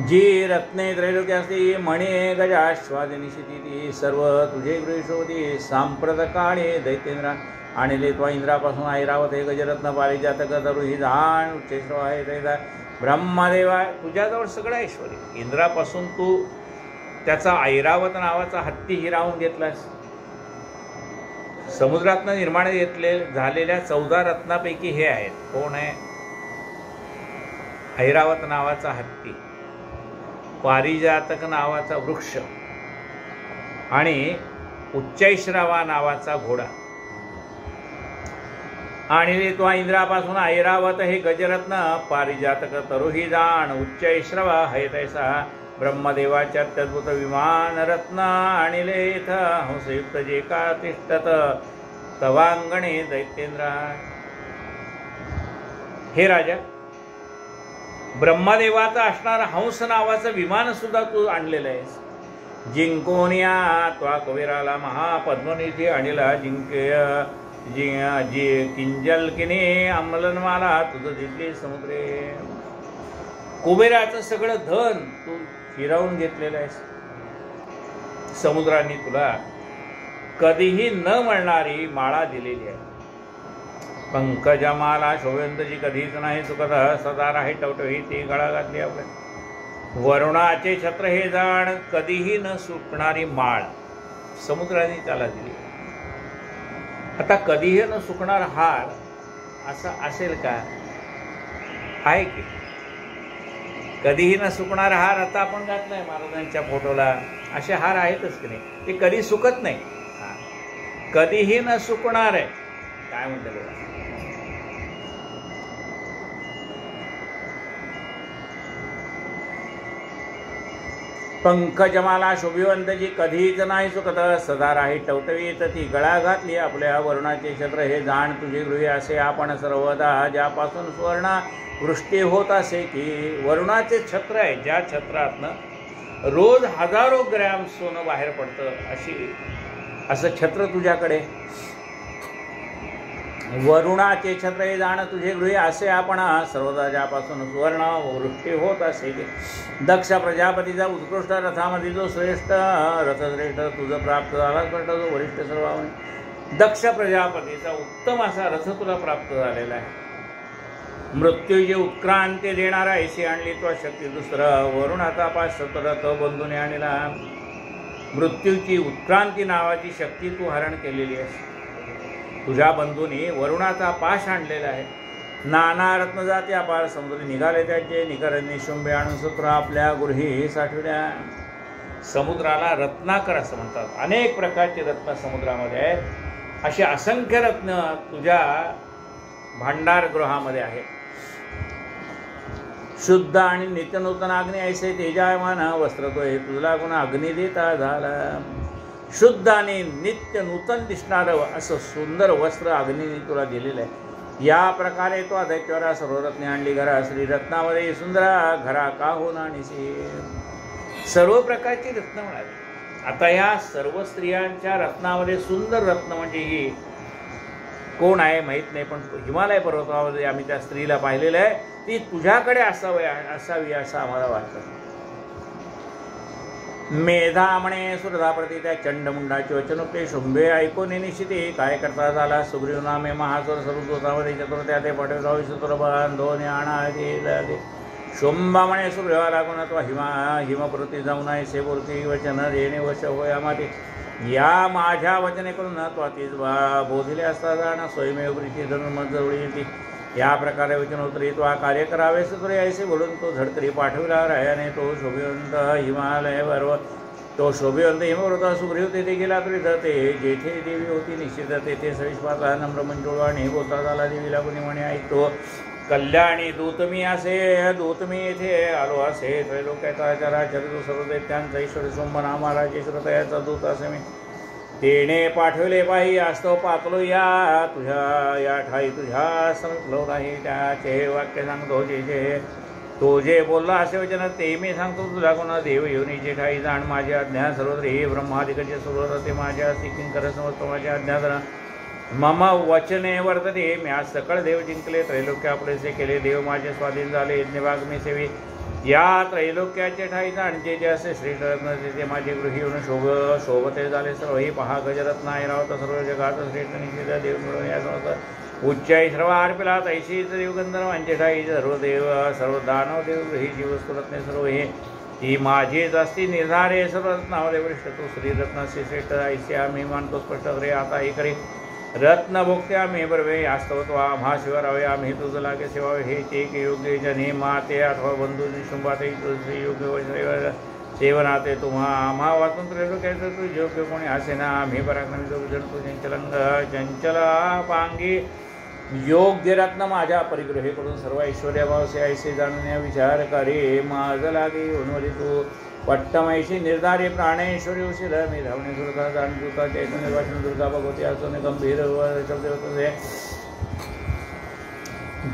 जी रत्ने त्रैलोक्यास्ती म्हणे गजाश्वादिनी ती सर्व तुझे गृहीशोधी. सांप्रत काळे दैत्येंद्रा आणले त्वा इंद्रापासून ऐरावत हे गजरत्न पारिजातक तरुही जाण उच्चेश्वर आहे तैदा ब्रह्मदेवा. तुझ्याजवळ सगळं ऐश्वर. इंद्रापासून तू त्याचा ऐरावत नावाचा हत्ती हिरावून घेतलास. समुद्रातनं निर्माण झालेल्या 14 रत्नापैकी हे आहेत. कोण आहे? ऐरावत नावाचा हत्ती, पारिजातक नावाचा वृक्ष आणि उच्चैश्रवा नावाचा घोडा. आणि तो इंद्रापासून ऐरावत हे गजरत्न पारिजातक तरुही जाण उच्चैश्रवा है तैसा ब्रह्मदेवाच्या अत्यद्भुत विमान रत्न आणिले इथ हंसयुक्त जे का तिष्ठत तवांगणे दैत्येंद्रा. हे राजा, ब्रह्मदेवाचा असणारा हंस नावाचं विमान सुद्धा तू आणलेलं आहेस. जिंकोनिया त्वा कुबेराला महापद्मनिधी आणिला जिंके जी किंजलकिने अंमलनमाला तुझं दिसले समुद्रे. कुबेराचं सगळं धन तू हिरावून घेतलेलं आहेस. समुद्राने तुला कधीही न मिळणारी माळा दिलेली आहे. पंकजमाला शोभंतजी कधीच नाही चुकत सदा राही टवटवी ती गळा घातली आपल्या. वरुणाचे छत्र हे जाण कधीही न सुकणारी माळ समुद्राने त्याला दिली. आता कधीही न सुकणार हार असं असेल का? आहे की? कधीही न सुकणार हार आता आपण घातलाय महाराजांच्या फोटोला, असे हार आहेतच की नाही? ते कधी सुकत नाही. कधीही न सुकणार आहे. काय म्हणते बघा, पंकजमाला शोभिवंतजी कधीच नाही चुकत सदा राही टवटवीत ती गळा घातली आपल्या. वरुणाचे छत्र हे जाण तुझे गृही असे आपण सर्वदा ज्यापासून सुवर्ण वृष्टी होत असे की. वरुणाचे छत्र आहे, ज्या छत्रातनं रोज हजारो ग्रॅम सोनं बाहेर पडतं, असं छत्र तुझ्याकडे. वरुणाचे छत्र हे जाण तुझे गृही असे आपण सर्वदा ज्यापासून सुवर्ण वृष्टी होत असे की. दक्ष प्रजापतीचा उत्कृष्ट रथामध्ये जो श्रेष्ठ रथश्रेष्ठ तुझं प्राप्त झाला, जो वरिष्ठ सर्वांनी. दक्ष प्रजापतीचा उत्तम असा रथ तुला प्राप्त झालेला आहे. मृत्यूची उत्क्रांती देणारा ऐशी आणली तो शक्ती दुसरं वरुणाचा पास रथ बंधूने आणला. मृत्यूची उत्क्रांती नावाची शक्ती तू हरण केलेली आहेस. तुझ्या बंधूंनी वरुणाचा पाश आणलेला आहे. नाना रत्नजाती अपार समुद्र निघाले त्याचे निकर निशुंबे आणून सूत्र आपल्या गृही साठवल्या. समुद्राला रत्नाकर असं म्हणतात. अनेक प्रकारची रत्न समुद्रामध्ये आहेत. अशी असंख्य रत्न तुझ्या भांडारगृहामध्ये आहेत. शुद्ध आणि नित्यनूतन अग्नी ऐसे तेजायमान वस्त्र तो हे तुला गुण अग्नी देता झाला. शुद्ध आणि नित्य नूतन दिसणारं असं सुंदर वस्त्र अग्नीने तुला दिलेलं आहे. या प्रकारे तो दैत्यवरा सर्व रत्ने आणली घरा. श्री रत्नामध्ये सुंदरा घरा का होणानिसी. सर्व प्रकारची रत्न मिळाली. आता ह्या सर्व स्त्रियांच्या रत्नामध्ये सुंदर रत्न म्हणजे ही कोण आहे माहीत नाही, पण हिमालय पर्वतामध्ये आम्ही त्या स्त्रीला पाहिलेलं आहे. ती तुझ्याकडे असावी असं आम्हाला वाटतं. मेधा म्हणे सुरधाप्रती त्या चंडमुंडाची वचनोक्ते शुंभे ऐकून निशिते काय करता झाला. सुग्रीव नामे महासुर सर्वदूतामध्ये चतुर्थ्या ते पटे चतुर्भान दोन आणा दे. शुंभा म्हणे सुग्रीवा लागून तो हिमपुरती जाऊन आहे से बोलती वचन देणे वश होया माते. या माझ्या वचने करून तो अतिच बोधिले असता जाणं स्वयंमेवरीची धनुर्मत जवळ येते. या प्रकारे वचन उतरी तो कार्य करावेस तुरे ऐसे बोलून तो झडकरी पाठविला रायाने. तो शोभिवंत हिमालयावर तो शोभिवंत हिमवृत सुग्रीव तेथे गेला तरी जाते. जेथे देवी होती निश्चित तेथे सविस्पाचा नम्र मंजुळवाणी बोलता झाला. देवी लागून म्हणे ऐकतो कल्याणी दूत मी असे दूत मी येथे आलो असे. त्रैलोक्याचा चराचर सर्व दैत्यांचा ईश्वर सोमन आम्हाला जे श्रोतयाचा दूत असे मी तेने पाठवले पाही. असतो पातलो या तुझ्या या ठाई तुझ्या समिपलो नाही. त्याचे वाक्य सांगतो जे तो जे बोलला असे वचन ते मी सांगतो तुझा गुण. देव येऊनीचे ठाई जाण माझे अज्ञा सर्वत्र हे ब्रह्मादिकचे सर्वत्र ते माझ्या किंकर समजतो माझ्या अज्ञात. मम वचने वर्तते, मी आज सकळ देव जिंकले, त्रैलोक्य आपलेसे केले, देव माझे स्वाधीन झाले, यज्ञभाग मी सेवी, या त्रैलोक्याचे ठाई जाणते, जे असे श्रीरत्न ते माझे गृही येऊन शोभते झाले, सर्व ही पहा गजरत्न ऐरावत, सर्व जगात श्रेष्ठ निश्चित देव मिळून या समर्थ उच्चाई सर्व आरपिला तैशीच देवगंधर्वांचे ठाई, सर्व देव सर्व दानव देव गृही जीवस्फुरत्ने सर्व हे ही माझीच असती निर्धारे, सर्व रत्नावले वरिष्ठ तू श्रीरत्नाशी श्रेष्ठ ऐसे आम्ही मानतो स्पष्ट करे, आता ही करे रत्न भोगते आम्ही बरवे, आस्तवतो आम्हा शिवरावे, आम्ही तुझं लागे सेवावे, हे चेक योग्य जने माते अथवा बंधू निशुंभाते तुझे योग्य सेवनाते, तुम्हा आम्हा वाचून त्रैलोक्याचं तू योग्य कोणी असे ना, आम्ही पराक्रमी जो जण तू चंचला पांगी योग्य रत्न माझ्या परिग्रहे करून सर्व ऐश्वर्याभाव से ऐसे जाणण्या विचार करे, माझ लागे उन्वली तू पट्टमैशी निर्धारी प्राणेश्वरी उशील, मी धावणे दुर्गा जाणदूता चैतन्य वाचन दुर्गा भगवती असून गंभीर शब्द होते,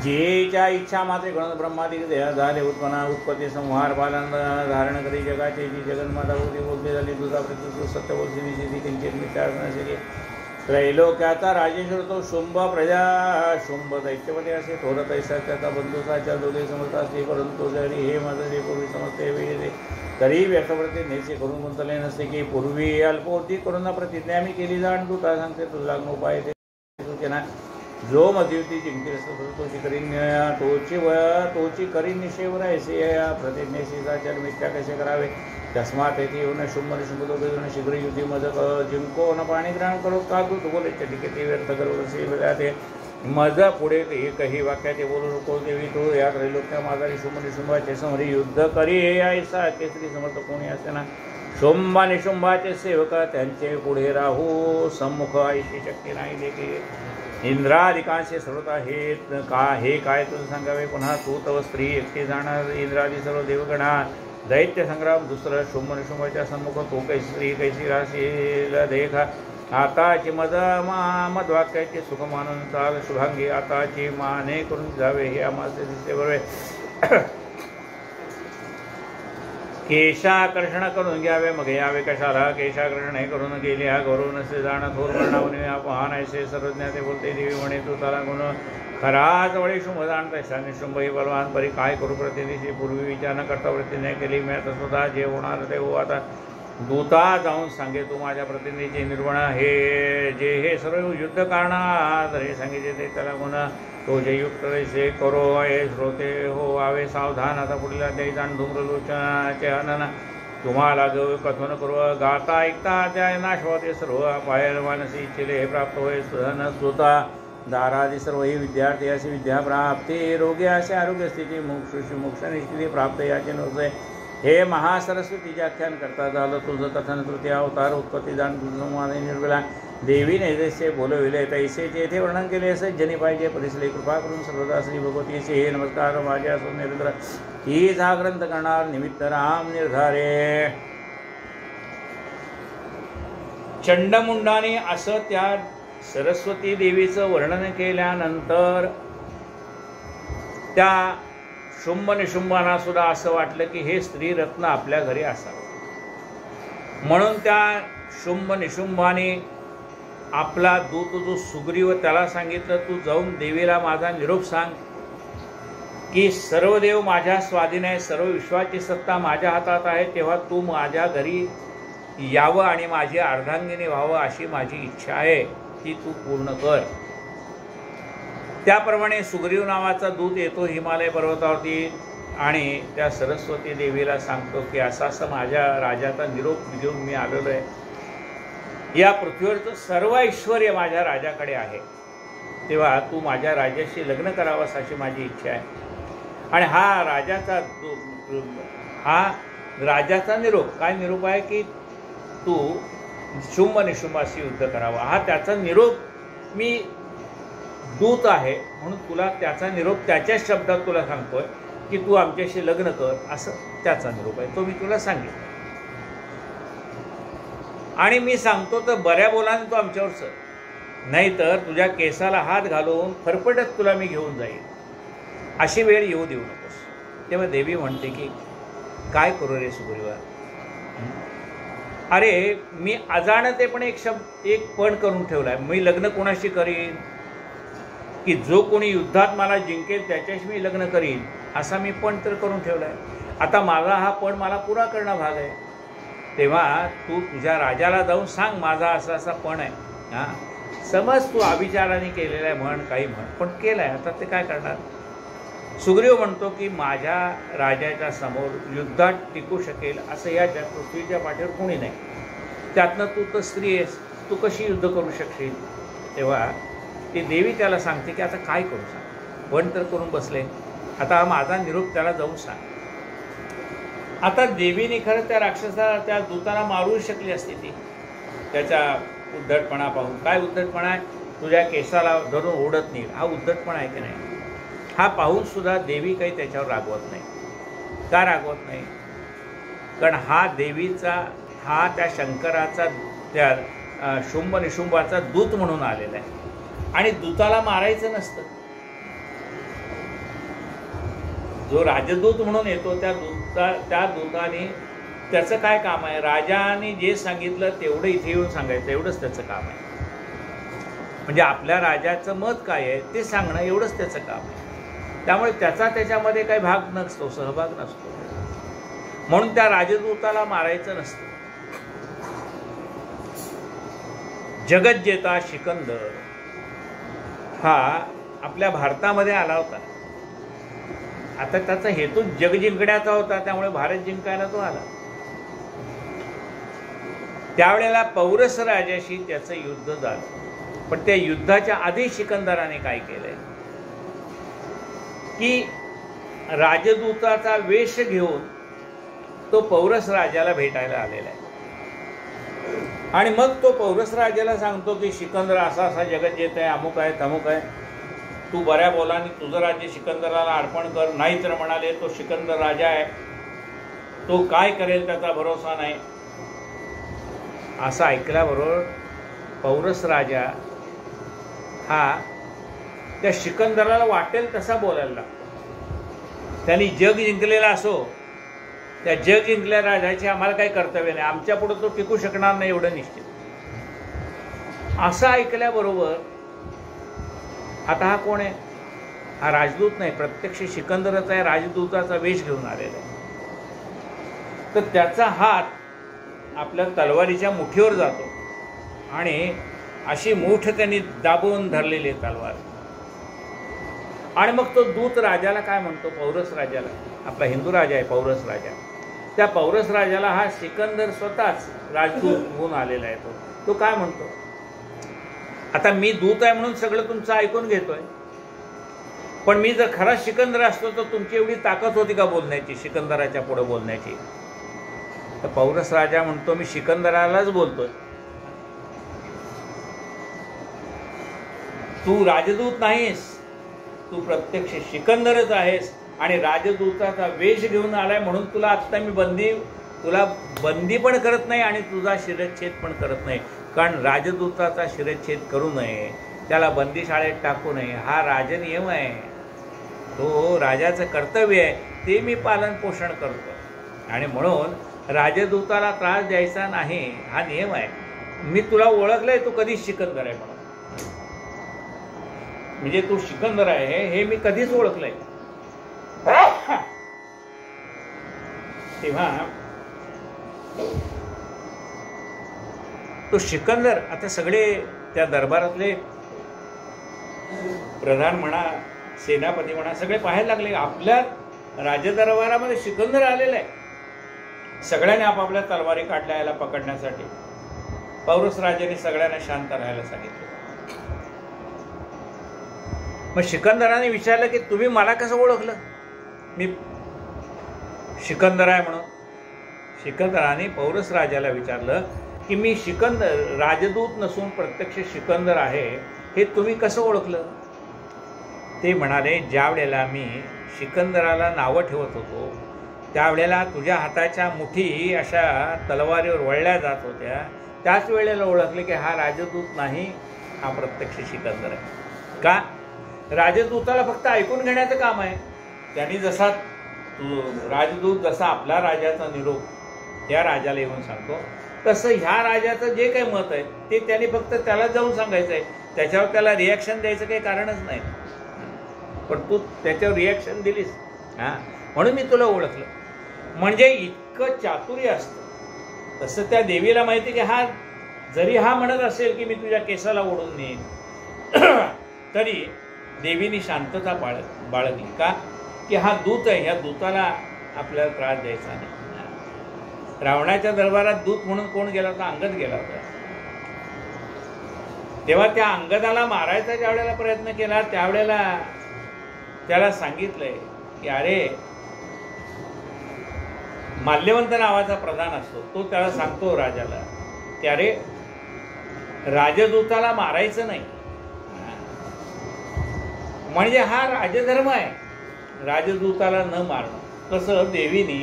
जेच्या इच्छा मात्रे गण ब्रह्मादिक देह झाले उत्पन्ना उत्पत्ती संहार पालन धारण करी, जगाचे जी जगन्माता होती बोलते झाली, तुझा प्रतितू सत्य बोलती निषेधी किंचित विचार नसेली, त्रैलोक्याचा राजेश्वर तो शुंभ प्रजा शुंभ दैत्यपती असे, थोर तैसाच्या बंधुसाच्या दोघे समजता असे, परंतु जरी हे माझे पूर्वी समजते वेळे तरी व्यर्थप्रती नेसे करून गुंतले नसते, की पूर्वी अल्पवृत्ती करून प्रतिज्ञा मी केली, जाण तू काय सांगते तुझं लागण उपाय ते सूचना, जो मध्ययुती जिंकेल तोची करीन तोची करीन निश्चयवर ऐसे, या प्रतिज्ञेशी साचार मिथ्या कसे करावे, तस्मात येथे येऊन शुंभ शुंभ दोघे जण शीघ्र युद्धी मज जिंको न पाणी ग्रहण करो, का तू बोले चटिके व्यर्थ करू असे मज पुढे एकही वाक्याचे बोलू नको, देवी तो या त्रैलोक्या माझारी शुंभ निशुंभाचे समरी युद्ध करी, ऐसा केसरी समर्थ कोणी असे ना, शुंभ निशुंभाचे सेवक त्यांचे पुढे राहू सम्मुख ऐशी शक्ती नाही देखील, इंद्रादिकांशी सर्वता हे काय तुझं सांगावे, पुन्हा तू तव स्त्री एकटी जाणार, इंद्रादी सर्व देवगणा दैत्य संग्राम दुसरं शुंभ निशुंभाच्या सम्मुख तू कैसी कैसी राशील देखा, आताची मदवाक्याचे सुख मानून चाल शुभांगी, आताची माने करून जावे हे आम्हाला दिसते बरोबर, केशाकर्षण करून घ्यावे मग यावे कशाला, केशाकर्षण हे करून गेले हा गौरव नसे जाण, थोर वर्णावने अपहान ऐसे सर्वज्ञाते बोलते, देवी म्हणे तू त्याला गुण खराच वळी शुंभ जाणता, शाने शुंभ ही बलवान परी काय करू प्रतिनिधी, पूर्वी विचार न करता प्रतिज्ञा केली, मी आता स्वतः जे होणार ते हो, आता दूता जाऊन सांगे तू माझ्या प्रतिनिधीचे निर्वण, हे सर्व युद्ध करणार हे सांगितले ते त्याला गुन्हा, तो जे युक्त से करो हे श्रोते हो आवे सावधान, आता पुढील अध्यायी जाण धूम्रलोचनाचे हनन, तुम्हाला कथन करू गाता ऐकता अध्याय नाशवते, सर्व बाहेर मानसी इच्छिले हे प्राप्त होय, सुधन सुता दारादी सर्व ही विद्यार्थी अशी विद्या प्राप्ती, रोगी असे आरोग्य स्थिती, मोक्ष निश्चिती प्राप्त याचे नव्हते, हे महासरस्वतीचे आख्यान करता झालं तुझं कथन, तृतीय अवतार उत्पत्ती जाण तुझं निर्मिला, देवीने जसे बोलविले तैसे येथे वर्णन केले, असे जनी पाहिजे परिसले, कृपा करून सर्वदा श्री भगवतीचे हे नमस्कार माझे असून निरंतर हीच हा ग्रंथ करणार निमित्त राम निर्धारे, चंडमुंडाने असं त्या सरस्वती देवीचं वर्णन केल्यानंतर त्या शुंभ निशुंभांना सुद्धा असं वाटलं की हे स्त्रीरत्न आपल्या घरी असावं, म्हणून त्या शुंभ निशुंभाने आपला दूत जो सुग्रीव त्याला सांगितलं, तू जाऊन देवीला माझा निरोप सांग की सर्व देव माझ्या स्वाधीन आहे, सर्व विश्वाची सत्ता माझ्या हातात आहे, तेव्हा तू माझ्या घरी यावं आणि माझी अर्धांगिनी व्हावं अशी माझी इच्छा आहे, ती तू पूर्ण कर. त्याप्रमाणे सुग्रीव नावाचा दूत येतो हिमालय पर्वतावरती आणि त्या सरस्वती देवीला सांगतो की असं असं माझ्या राजाचा निरोप घेऊन मी आलेलो आहे, या पृथ्वीवरचं सर्व ऐश्वर्य माझ्या राजाकडे आहे, तेव्हा तू माझ्या राजाशी लग्न करावंस अशी माझी इच्छा आहे. आणि हा राजाचा निरोप काय निरोप आहे की तू शुंभ निशुंभाशी युद्ध करावा, हा त्याचा निरोप. मी दूत आहे म्हणून तुला त्याचा निरोप त्याच्या शब्दात तुला सांगतोय की तू आमच्याशी लग्न कर, असं त्याचा निरोप आहे, तो मी तुला सांगेन. आणि मी सांगतो तर बऱ्या बोलाने तू आमच्यावर चल, नाहीतर तुझ्या केसाला हात घालून फरफटत तुला मी घेऊन जाईल, अशी वेळ येऊ देऊ नकोस. तेव्हा देवी म्हणते की काय करू रे सुग्रीवा, अरे मी अजाणतेपणे एक पण करून ठेवलाय, मी लग्न कोणाशी करीन, की जो कोणी युद्धात मला जिंकेल त्याच्याशी मी लग्न करीन, असा मी पण तर करून ठेवलाय. आता माझा हा पण मला पुरा करणं भाग आहे. तेव्हा तू तुझ्या राजाला जाऊन सांग माझा असा असा पण आहे. हां, समज तू अविचाराने केलेला आहे, म्हण काही म्हण, पण केलं आहे, आता ते काय करणार. सुग्रीव म्हणतो की माझ्या राजाच्या समोर युद्धात टिकू शकेल असं या पृथ्वीच्या पाठीवर कोणी नाही. त्यातनं तू तर स्त्री आहेस, तू कशी युद्ध करू शकशील. तेव्हा ती देवी त्याला सांगते की आता काय करू सांग, पण तर करून बसले, आता हा माझा निरोप त्याला जाऊन सांग. आता देवीने खरं त्या राक्षसाला, त्या दूताला मारू शकली असती ती, त्याच्या उद्धटपणा पाहून. काय उद्धटपणा आहे, तुझ्या केसाला धरून ओढत नाही, हा उद्धटपणा आहे की नाही. हा पाहून सुद्धा देवी काही त्याच्यावर रागवत नाही. का रागवत नाही, कारण हा देवीचा, हा त्या शंकराचा, त्या शुंभ निशुंभाचा दूत म्हणून आलेला आहे, आणि दूताला मारायचं नसतं. जो राजदूत म्हणून येतो त्या दूताने त्याचं काय काम आहे, राजाने जे सांगितलं तेवढं इथे येऊन सांगायचं, एवढंच त्याचं काम आहे. म्हणजे आपल्या राजाचं मत काय आहे ते सांगणं, एवढंच त्याचं काम आहे. त्यामुळे त्याच्यामध्ये काही भाग नसतो, सहभाग नसतो. म्हणून त्या राजदूताला मारायचं नसतं. जगज्जेता सिकंदर हा आपल्या भारतामध्ये आला होता. आता त्याचा हेतू जग जिंकण्याचा होता, त्यामुळे भारत जिंकायला तो आला. त्यावेळेला पौरस राजाशी त्याचं युद्ध झालं. पण त्या युद्धाच्या आधी सिकंदराने काय केलंय की राजदूताचा वेश घेऊन तो पौरस राजाला भेटायला आलेला आहे. आणि मग तो पौरस राजाला सांगतो की सिकंदर असा असा जगत येत आहे, अमुक आहे तमुक आहे, तू बऱ्या बोलाने तुझं राज्य सिकंदराला अर्पण कर. नाही तर म्हणाले तो सिकंदर राजा आहे, तो काय करेल त्याचा भरोसा नाही. असं ऐकल्याबरोबर पौरस राजा हा त्या सिकंदराला वाटेल तसा बोलायला लागतो. त्यांनी जग जिंकलेला असो, त्या जग जिंकल्या राजाचे आम्हाला काही कर्तव्य नाही, आमच्या पुढे तो टिकू शकणार नाही एवढं निश्चित. असं ऐकल्याबरोबर आता हा कोण आहे, हा राजदूत नाही, प्रत्यक्ष सिकंदरच आहे, राजदूताचा वेश घेऊन आलेला आहे. तर त्याचा हात आपल्या तलवारीच्या मुठीवर जातो आणि अशी मूठ त्यांनी दाबून धरलेली आहे तलवार. आणि मग तो दूत राजाला काय म्हणतो, पौरस राजाला, आपला हिंदू राजा आहे पौरस राजा, त्या पौरस राजाला हा सिकंदर स्वतःच राजदूत होऊन आलेला आहे. तो काय म्हणतो, आता मी दूत आहे म्हणून सगळं तुमचं ऐकून घेतोय, पण मी जर खरा सिकंदर असतो तर तुमची एवढी ताकद होती का बोलण्याची, सिकंदराच्या पुढे बोलण्याची. तर पौरस राजा म्हणतो मी सिकंदरालाच बोलतोय, तू राजदूत नाहीस, तू प्रत्यक्ष सिकंदरच आहेस. आणि राजदूताचा वेश घेऊन आलाय म्हणून तुला आत्ता मी तुला बंदी पण करत नाही आणि तुझा शिरच्छेद पण करत नाही. कारण राजदूताचा शिरच्छेद करू नये, त्याला बंदीशाळेत टाकू नये, हा राजनियम आहे, तो राजाचं कर्तव्य आहे, ते मी पालन पोषण करतो. आणि म्हणून राजदूताला त्रास द्यायचा नाही, हा नियम आहे. मी तुला ओळखलंय, तू कधीच सिकंदर आहे म्हणून, म्हणजे तू सिकंदर आहे हे मी कधीच ओळखलंय. तेव्हा तो सिकंदर, आता सगळे त्या दरबारातले प्रधान म्हणा, सेनापती म्हणा, सगळे पाहायला लागले आपल्या राजदरबारामध्ये सिकंदर आलेला आहे. सगळ्यांनी आपापल्या तलवारी काढल्या याला पकडण्यासाठी. पौरस राजाने सगळ्यांना शांत राहायला सांगितलं. मग सिकंदराने विचारलं की तुम्ही मला कसं ओळखलं मी सिकंदर आहे म्हणून. सिकंदराने पौरस राजाला विचारलं की मी सिकंदर राजदूत नसून प्रत्यक्ष सिकंदर आहे हे तुम्ही कसं ओळखलं. ते म्हणाले ज्या वेळेला मी सिकंदराला नावं ठेवत होतो त्यावेळेला तुझ्या हाताच्या मुठी अशा तलवारीवर वळल्या जात होत्या, त्याच वेळेला ओळखले की हा राजदूत नाही, हा प्रत्यक्ष सिकंदर आहे. का, राजदूताला फक्त ऐकून घेण्याचं काम आहे. त्यांनी राजदूत जसा आपला राजाचा निरोप त्या राजाला येऊन सांगतो, तसं ह्या राजाचं जे काही मत आहे ते त्याने फक्त त्याला जाऊन सांगायचं आहे, त्याच्यावर त्याला रिॲक्शन द्यायचं काही कारणच नाही. पण तू त्याच्यावर रिॲक्शन दिलीस, हां, म्हणून मी तुला ओळखलं. म्हणजे इतकं चातुर्य असतं. तसं त्या देवीला माहिती की हा जरी हा म्हणत असेल की मी तुझ्या केसाला ओढून नेईन, तरी देवीने शांतता बाळगली. का? की हा दूत आहे, ह्या दूताला आपल्याला त्रास द्यायचा नाही. रावणाच्या दरबारात दूत म्हणून कोण गेला होता? अंगद गेला होता. तेव्हा त्या अंगदाला मारायचा ज्या वेळेला प्रयत्न केला त्यावेळेला त्याला सांगितलंय की अरे, माल्यवंत नावाचा प्रधान असतो, तो त्याला सांगतो राजाला की अरे, राजदूताला मारायचं नाही. म्हणजे हा राजधर्म आहे, राजदूताला न मारणं. तसं देवीनी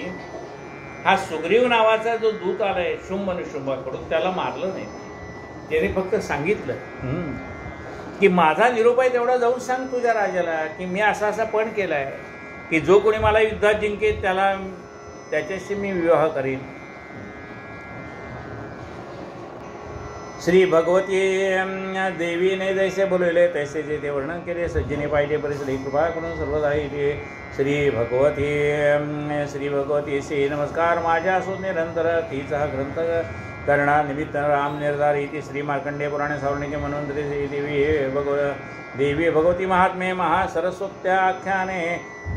हा सुग्रीव नावाचा जो दूत आलाय शुंभ निशुंभाकडून, त्याला मारलं नाही. त्याने फक्त सांगितलं की माझा निरोप आहे तेवढा जाऊन सांग तुझ्या राजाला की मी असा असा पण केलाय की जो कोणी मला युद्धात जिंकेल त्याच्याशी मी विवाह करीन. श्री भगवती देवीने जैसे बोलवले तैसे जे ते वर्णन केले. सज्जने पाहिजे परिसरी कृपा करून सर्वदा येते. श्री भगवती श्री नमस्कार माझ्या असून निरंतर तीच हा ग्रंथ करणानिमित्त राम निर्धार इति श्री मार्कंडेय पुराणे सावर्णिके मनवंतरी श्री देवी भगवती महात्म्ये महासरस्वत्याख्याने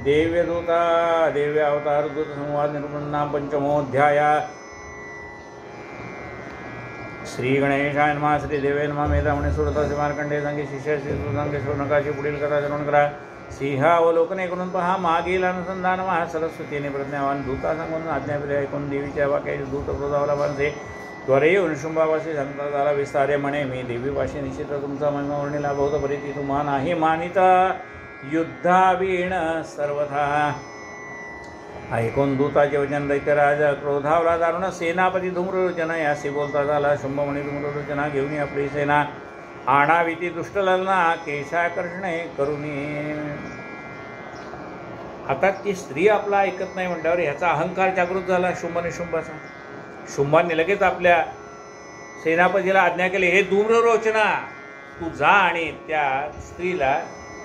देव्यदूता देव्य अवतार दूत संवाद निरूपण पंचमोऽध्याय. श्री गणेशाय नमः. श्री देवे नमः. मेधामणे सुरता श्री मार्कंडेय सांगे शिष्य श्री सुसंगेश्वर नकाशी पुढील कथा श्रवण करा. सिंहावलोकने करून पहा मागील अनुसंधान महासरस्वतीने प्रज्ञावान दूता सांगून आज्ञापिले ऐकून देवीच्या वाक्याचे दूत क्रोधावला बांधे त्वरे अनुशुंभावाशी सांगता झाला विस्तारे म्हणे मी देवीपाशी निश्चित तुमचा महिमा वर्णिला बहुत परिती तुम्हा नाही मानिता युद्धावीण सर्वथा. ऐकून दूताचे वचन दैत्यराज क्रोधावला दारुण सेनापती धूम्रलोचन यासी बोलता झाला शुंभ म्हणे धूम्रलोचना घेऊन आपली सेना आणाविती दुष्टललना केशाकर्षणे करुणी. आता ती स्त्री आपला ऐकत नाही म्हटल्यावर ह्याचा अहंकार जागृत झाला शुंभ निशुंभाचा. शुंभाने लगेच आपल्या सेनापतीला आज्ञा केली, हे धूम्रलोचना तू जा आणि त्या स्त्रीला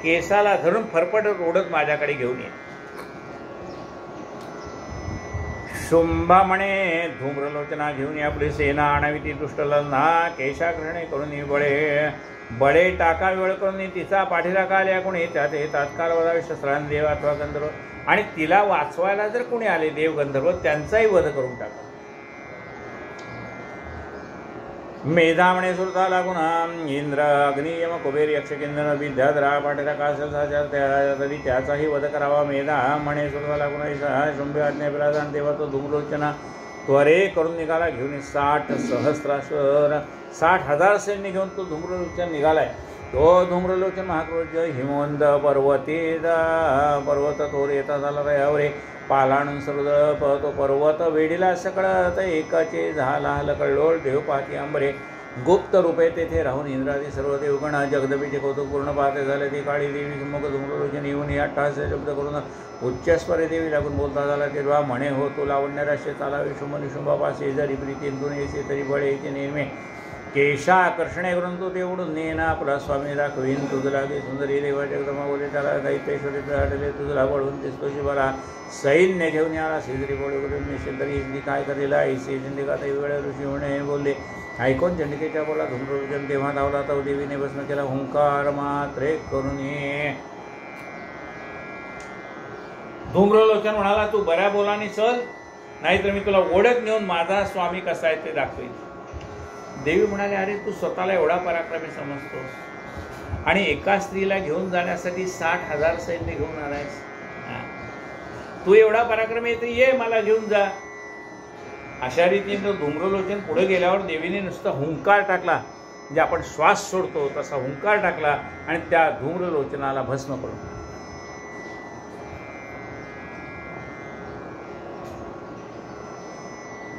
केसाला धरून फरफट ओढत माझ्याकडे घेऊन ये. शुंभा म्हणे धूम्रलोचना घेऊन आपली सेना आणावी ती दुष्टललना केशाकर्षणे करून बळे टाका वेळ करून तिचा पाठीराखा आल्या कोणी त्यात तात्काळ वधावे शस्त्रान देव अथवा गंधर्व. आणि तिला वाचवायला जर कोणी आले देव गंधर्व त्यांचाही वध करून टाका. मेधामणे सुरता लागून इंद्र अग्नी यम कुबेर यक्षकिन्नर विद्याधरा पाठीराखा तरी त्याचाही वध करावा. मेधा म्हणे सुरता लागून शुंभ आज्ञा विराजान तेव्हा तो धूम्रलोचना त्वरे करून निघाला घेऊन 60 सहस्राश्वर 60,000 सैन्य घेऊन तो धूम्रलोचन निघालाय. तो धूम्रलोचन महाक्रोध हिमवंत पर्वत तोर येता झाला रयावरे पालाणून सर्वदळ पहतो पर्वत वेडीला सकळत एकाचे झाला हलकळलोळ देव पाहती अंबरे गुप्त रूपे तेथे राहून इंद्रादी सर्व देवगण जगदबीचे कौतुक पूर्ण पाहते झाले. ती काळी देवी सम्मुख धूम्रलोचन येऊन या अट्टहास्य शब्द करून उच्चस्वरे देवी लागून बोलता झाला. तेव्हा म्हणे हो तो लावण्याराशे चालावे शुंभ निशुंभापासे जरी प्रीतीतून येसे तरी बळे येते नेहमी केशा आकर्षणे करून तो ते उडून नेना आपला स्वामी दाखवीन तुझला गे सुंदरी देवा जगदमा बोले त्याला दैत्येश्वरी आढळले तुझला वळून दिसतो शिवाला सैन्य घेऊन याला शेजरी बोळे बोलून निश्चित तरी इथली काय करेला ऐसे चंडिका तै वेळ ऋषी म्हणे बोलले. ऐकून चंडिकेच्या बोला धूम्रलोचन तेव्हा धावला तो देवीने भस्म केला हुंकार मात्रे करून ये. धूम्रलोचन म्हणाला तू बऱ्या बोलाने चल नाहीतर मी तुला ओढत नेऊन माझा स्वामी कसा आहे ते दाखवेन. देवी म्हणाले अरे तू स्वतःला एवढा पराक्रमी समजतोस आणि एका स्त्रीला घेऊन जाण्यासाठी 60,000 सैन्य घेऊन आलायस. तू एवढा पराक्रमी तर ये मला घेऊन जा. अशा रीतीने तो धूम्रलोचन पुढे गेल्यावर देवीने नुसता हुंकार टाकला, म्हणजे आपण श्वास सोडतो तसा हुंकार टाकला आणि त्या धूम्रलोचनाला भस्म करून.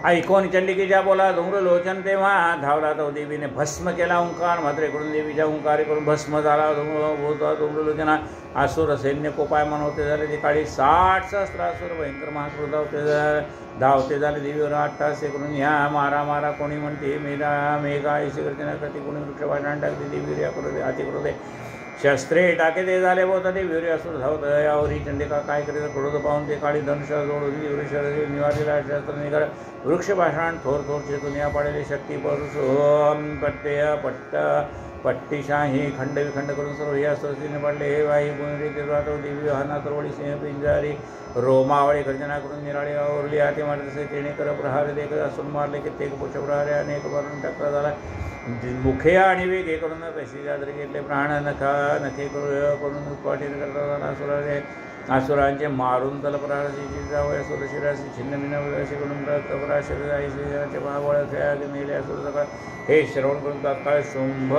ऐकून चंडिकेच्या बोला धूम्रलोचन तेव्हा धावला तो देवीने भस्म केला ओंकार. मात्र इकडून देवीच्या ओंकार करून भस्म झाला धूम्रलोचना. असुर सैन्य कोपायमान होते झाले. ते काळी 60 सहस्रासुर भयंकर महाक्रोध धावते झाले देवीवर. 8 तास करून ह्या मारा मारा कोणी म्हणते मेघा ऐशी करते कधी कोणी वृक्षभाषण टाकते देवी या करू दे हाती करू दे. शस्त्रे टाके ते झाले होता ते वीर असुर धावत यावरी. चंडिका काय करेल क्रोध पाहून ते काळी धनुष जोडून निवारीला शस्त्र निघाल. वृक्षभाषण थोर थोर चेतून या पाडेले शक्ती परुष पट्टे पट्टीशाही खंड विखंड करून सर्व हे अस्त्रने पाडले. हे वाई गुणरी देवी वाहना तरवडी सिंह पिंजारी रोमावळी गर्जना करून निराळी आवरली. हाती मारले तसे तेणे कर प्रहार देख असून मारले कित्येक पुरुष प्रहारे अनेक मारून टक्कर झाला. मुखे आणि वेगे करून तशी जादरी घेतले. प्राण नखे करून उत्पाटीन करता झाला. असुरांचे मारून तल प्रहाराची जावया सुरशिराशी छिन्नमिन्न असे करून रक्तपरा शरीराचे महाबळ नेले असुर सकाळ. हे श्रवण करून तात्काळ शुंभ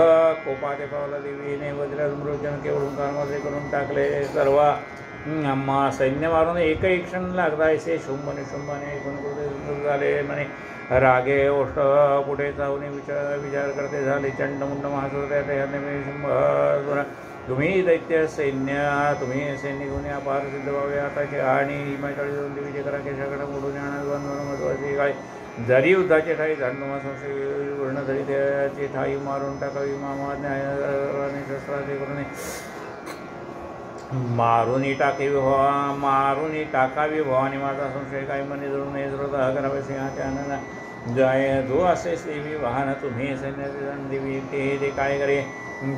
कोपाते पावला. देवीने वज्रा धूम्रलोचन केवढून कामाचे करून टाकले. सर्व अम्मा सैन्य मारून एकही क्षण लागला. ऐसे शुंभ निशुंभाने एकूण झाले म्हणे. रागे ओष्ट पुढे जाऊन विचार करते झाले. चंडमुंड महासुर तुम्ही दैत्य सैन्य तुम्ही सैन्य घेऊन या पार सिद्ध व्हावे आताचे. आणि हिमाचळी जाऊन देवीचे करा केशाकडे मोडून आणत महत्वाचे काय. जरी युद्धाचे ठाई झाडनुमा संशय वर्ण जरी त्याची ठाई मारून टाकावी. मामा न्यायाने शस्त्राचे करून मारुनी टाकावी भवानी माझा संशय काही मनी जळून हे जरूर करावे. सिंहाच्या आनंद जाय जो असे देवी वाहन तुम्ही सैन्याचे देवी ते काय करे.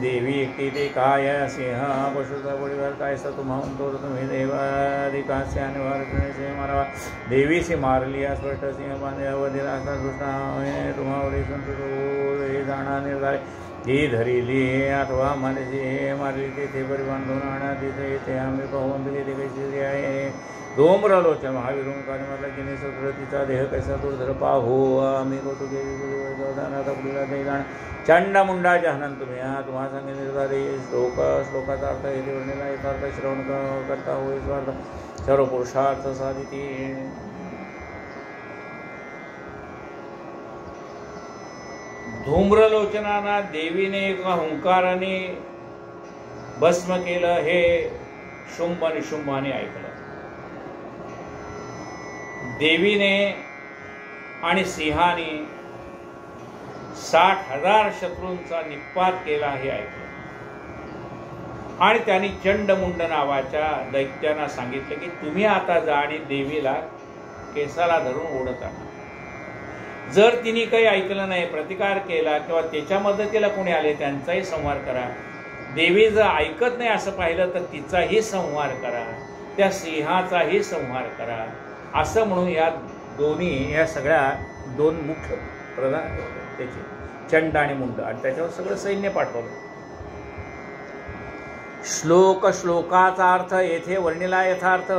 देवी एकटी ते काय सिंह पशुचा परिवार काय स तुम्हा तो तुम्ही देवाधिकास्य आणि मारावा. देवीशी मारली स्पष्ट सिंह बांधेला असा दृष्टा तुम्हावरी संतोष हे जाणा निर्धार. ही धरिली अथवा मारली मारली तेथे बरी बांधून आणा तिथे येते आम्ही पाहून दिली ते कशी आहे. धूम्रलोचन महावीर ओंकाने मारला जिने सत्र तिचा देह कैसा दुर्धर पाहू. आम्ही कौतुके पुढीला ते जाण. चंडमुंडाच्या हनन तुम्ही तुम्हाला सांगितले श्लोकाचा अर्थ येथे वर्णिला यथार्थ श्रवण करता होय स्वार्थ सर्व पुरुषार्थ साधिती. धूम्रलोचनाना देवीने हुंकाराने भस्म केलं हे शुंभ निशुंभाने ऐकलं. देवीने आणि सिंहाने 60,000 शत्रूंचा निपात केला हे ऐकलं. आणि त्यांनी चंडमुंड नावाच्या दैत्यांना सांगितलं की तुम्ही आता जा आणि देवीला केसाला धरून ओढत आणा. जर तिने काही ऐकलं नाही प्रतिकार केला किंवा त्याच्या मदतीला कोणी आले त्यांचाही संहार करा. देवी जर ऐकत नाही असं पाहिलं तर तिचाही संहार करा. त्या सिंहाचाही संहार करा. असं म्हणून या दोन्ही या सगळ्या दोन मुख्य प्रधान त्याचे चंड आणि मुंड आणि त्याच्यावर सगळं सैन्य पाठवलं. श्लोकाचा अर्थ येथे वर्णिला यथार्थ.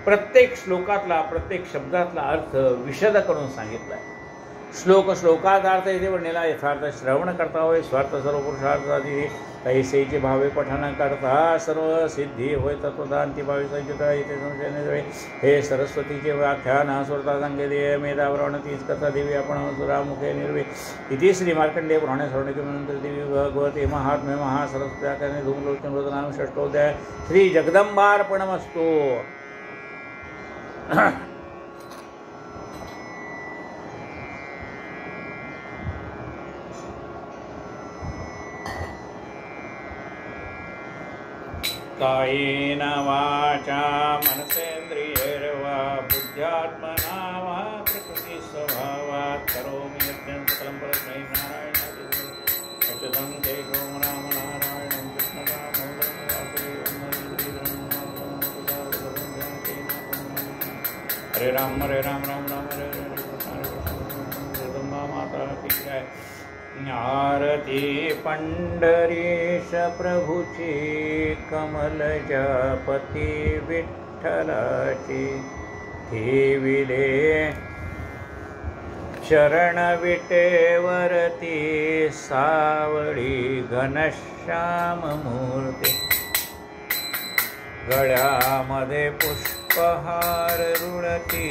प्रत्येक श्लोकातला प्रत्येक शब्दातला अर्थ विशद करून सांगितला आहे. श्लोकाचा अर्थ येथे वर्णिला यथार्थ. श्रवण करता होय स्वार्थ सर्व पुरुषार्थादी कैसेचे भावे पठण करता सर्व सिद्धी होय तत्वदांती भावे संचिता येथे संशय. हे सरस्वतीचे व्याख्यान सुरता सांगे मेधावरण तीच कथा देवी आपण सुरामुखे निर्वे. इति श्री मार्कंडेय पुराणे स्वर्णिकेनंतर देवी भगवते महात्म्य महासरस्वत्याख्याने धूम्रलोचन वदनाम षष्ठोध्याय. श्री जगदंबार्पणमस्तु. कायेन वाचा मनसेन्द्रियैर्वा बुद्ध्यात्मना वा प्रकृति स्वभावात् करोमि यज्ञं सकलं परस्मै नारायणादि अच्युतं केशवं राम नारायणं कृष्णदामोदरं वासुदेवं हरे राम राम राम हरे जगदम्बा माता की जय. आरती पंढरीश प्रभूची कमलजपती विठ्ठलाची. ठेविले शरण विटेवरती सावळी घनश्याम मूर्ती. गळ्यामध्ये पुष्प उपहार ऋणती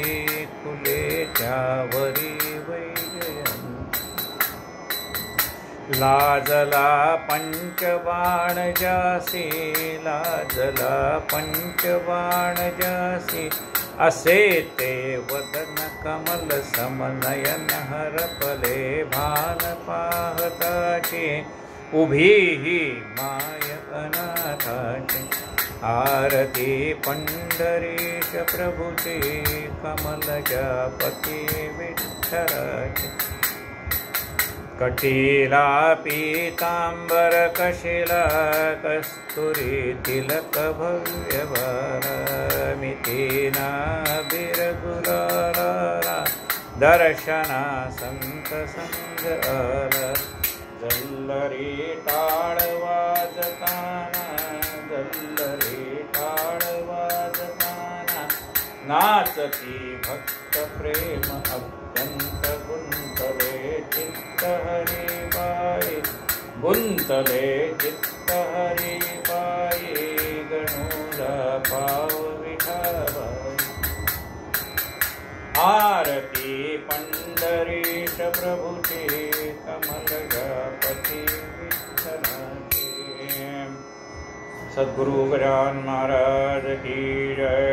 फुले त्यावरी वैजयंती. लाजला पंचबाण जासी, लाजला पंचबाण जासी, असे ते वदन कमल समनयन हरपले भान पाहताची. उभी ही माय अनाथाची, आरती पंढरीश प्रभुची, कमलच्या पती विठ्ठलाची. कटीला पीतांबर कशिला, कस्तुरी तिलक भव्य भार, मितीना बिरगुलाला, दर्शना संत संग आला. जल्लरी टाळ वाजताना, जल्लरी टाळ वाजताना, नाचती भक्त प्रेम अत्यंत. गुंतले चित्त हरिबाई, गुंतले चित्त हरिबाई, गणूला पाव विठाबाई. आरती पंढरीश प्रभुची, कमलपती विठ्ठलाची. सद्गुरु गजानन महाराज की जय.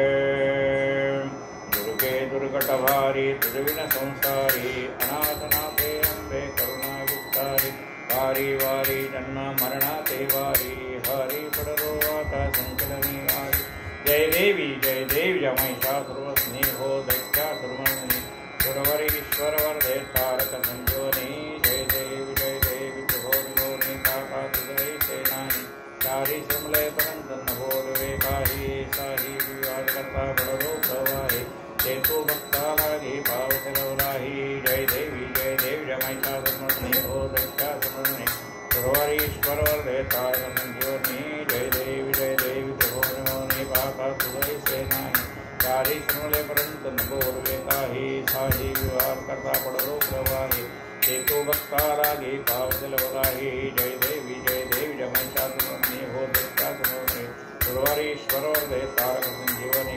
दुर्गे दुर्गटभारी तुझविन संसारी, अनाथनाथे अंबे करुणा विस्तारी. वारी वारी जन्म मरणाते वारी, हरी पडलो आता संकलनी वारी. जय देवी जय महिषासुरवसनी, हो दैत्यासुरमर्दिनी, सुरवरीश्वर वरदे तारक संजीवनी. जय देवी प्रभोर्गोनी, काका तुझई सेनानी. चारी श्रमलय परंत नभोर वेकाही, साही विवाद करता बडलो प्रवाही. जेतु भक्तालागी पावसलवलाही. जय देवी जय महिषासुरमर्दिनी, हो दैत्यासुरमर्दिनी, सुरवरीश्वर वरदे तारक संजीवनी. जय देवी प्रभोर्गोनी, काका तुझई सेनानी. चारी श्रमलय परंत नभोर वेकाही, साही विवाद करता बडलो प्रवाही. जेतु भक्तालागी पावसलवलाही. जय देवी महिषासुरमर्दिनी, हो दैत्यासुरमर्दिनी, सुरवरीश्वर वरदे तारक संजीवनी.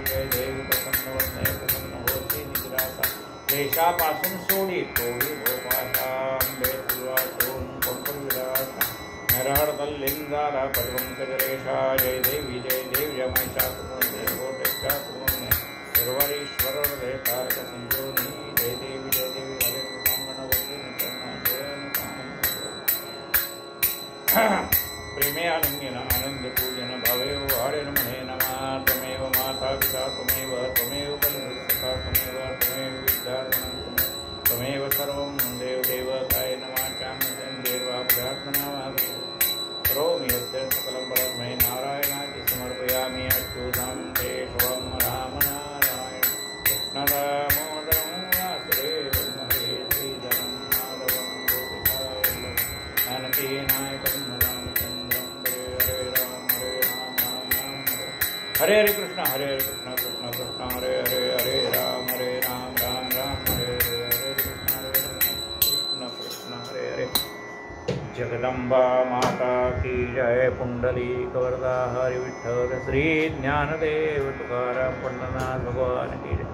जय देवी प्रसन्न होती निराशा, देशापासून सोडी तोडी भोपाशा. आंबे फुलवासून कोणकोण विलासा, नरहर तल्लिंगाला पद्मंकजरेशा. जय देवी महिषासुरमर्दिनी, हो दैत्यासुरमर्दिनी, सुरवरीश्वर वरदे तारक संजीवनी. जय देवी प्रेमे आनंदेन आनंद पूजन भावे वाडेन महे नमा. त्वमेव माता पिता त्वमेव बलसखा त्वमेव विद्यार्थनं त्वमेव सर्वं देव काय नमाचाम्यहं देवाभ्यात्मना करोमि यस्य सकलं परस्मै नारायणाय समर्पयामि. अच्युतं केशवं राम नारायण कृष्णदामोदरं वासुदेवं हरे श्रीधरं माधवं गोपिकावल्लभं जानकीनायकं रामचन्द्रं. हरे राम राम हरे. हरे कृष्ण कृष्ण कृष्ण हरे हरे राम राम हरे हरे कृष्ण कृष्ण हरे हरे. जगदंबा माता की जय. पुंडलीक वरदा हरि विठ्ठल श्री ज्ञानदेव तुकाराम पंढरनाथ भगवान की जय.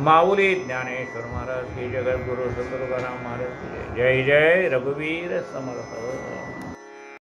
माऊली ज्ञानेश्वर महाराज की. जगद्गुरु संत तुकाराम महाराज की जय. जय रघुवीर समर्थ.